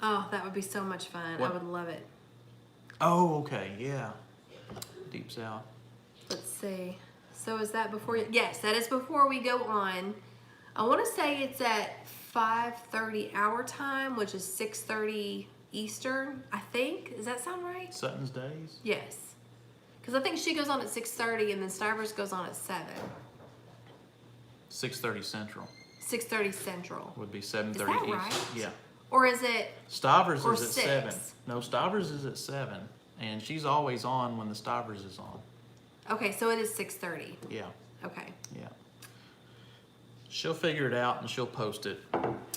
Oh, that would be so much fun. What? I would love it. Oh, okay, yeah. Deep South. Let's see. So is that before you? Yes, that is before we go on. I want to say it's at 5:30 our time, which is 6:30 Eastern, I think. Does that sound right? Sutton's Days? Yes. Because I think she goes on at 6:30 and then Stivers goes on at 7. 6:30 Central. 6:30 Central. Would be 7:30 Is that East. right? Yeah. Or is it? Stivers Or is at 6. 7. No, Stivers is at 7. And she's always on when the Stivers is on. Okay, so it is 6:30. Yeah. Okay. Yeah. She'll figure it out and she'll post it.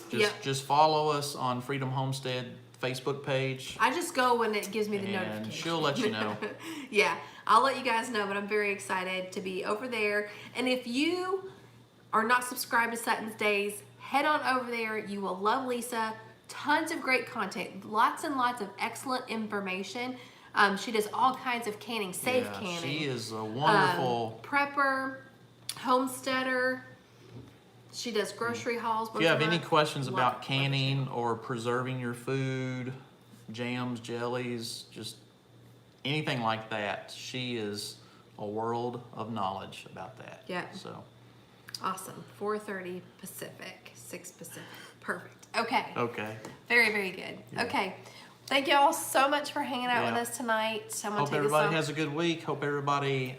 Yep. Just follow us on Freedom Homestead Facebook page. I just go when it gives me the And notification. she'll let you know. Yeah, I'll let you guys know, but I'm very excited to be over there. And if you are not subscribed to Sutton's Days, head on over there. You will love Lisa. Tons of great content. Lots and lots of excellent information. She does all kinds of canning, safe Yeah, canning. she is a wonderful. Prepper, homesteader. She does grocery hauls. If you have any questions Love- about love canning or preserving your food, jams, jellies, just anything like that, she is a world of knowledge about that. Yeah. So. Awesome. 4:30 Pacific, 6 Pacific. Perfect. Okay. Okay. Very, very good. Yeah. Okay. Thank y'all so much for hanging out Yeah. with us tonight. I'm gonna Hope take this everybody off. has a good week. Hope everybody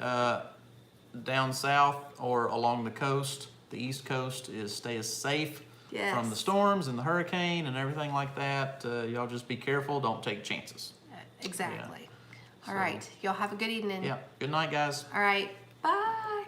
down south or along the coast, the East Coast, stays safe Yes. from the storms and the hurricane and everything like that. Y'all just be careful. Don't take chances. Exactly. All So- right. Y'all have a good evening. Yeah. Good night, guys. All right. Bye.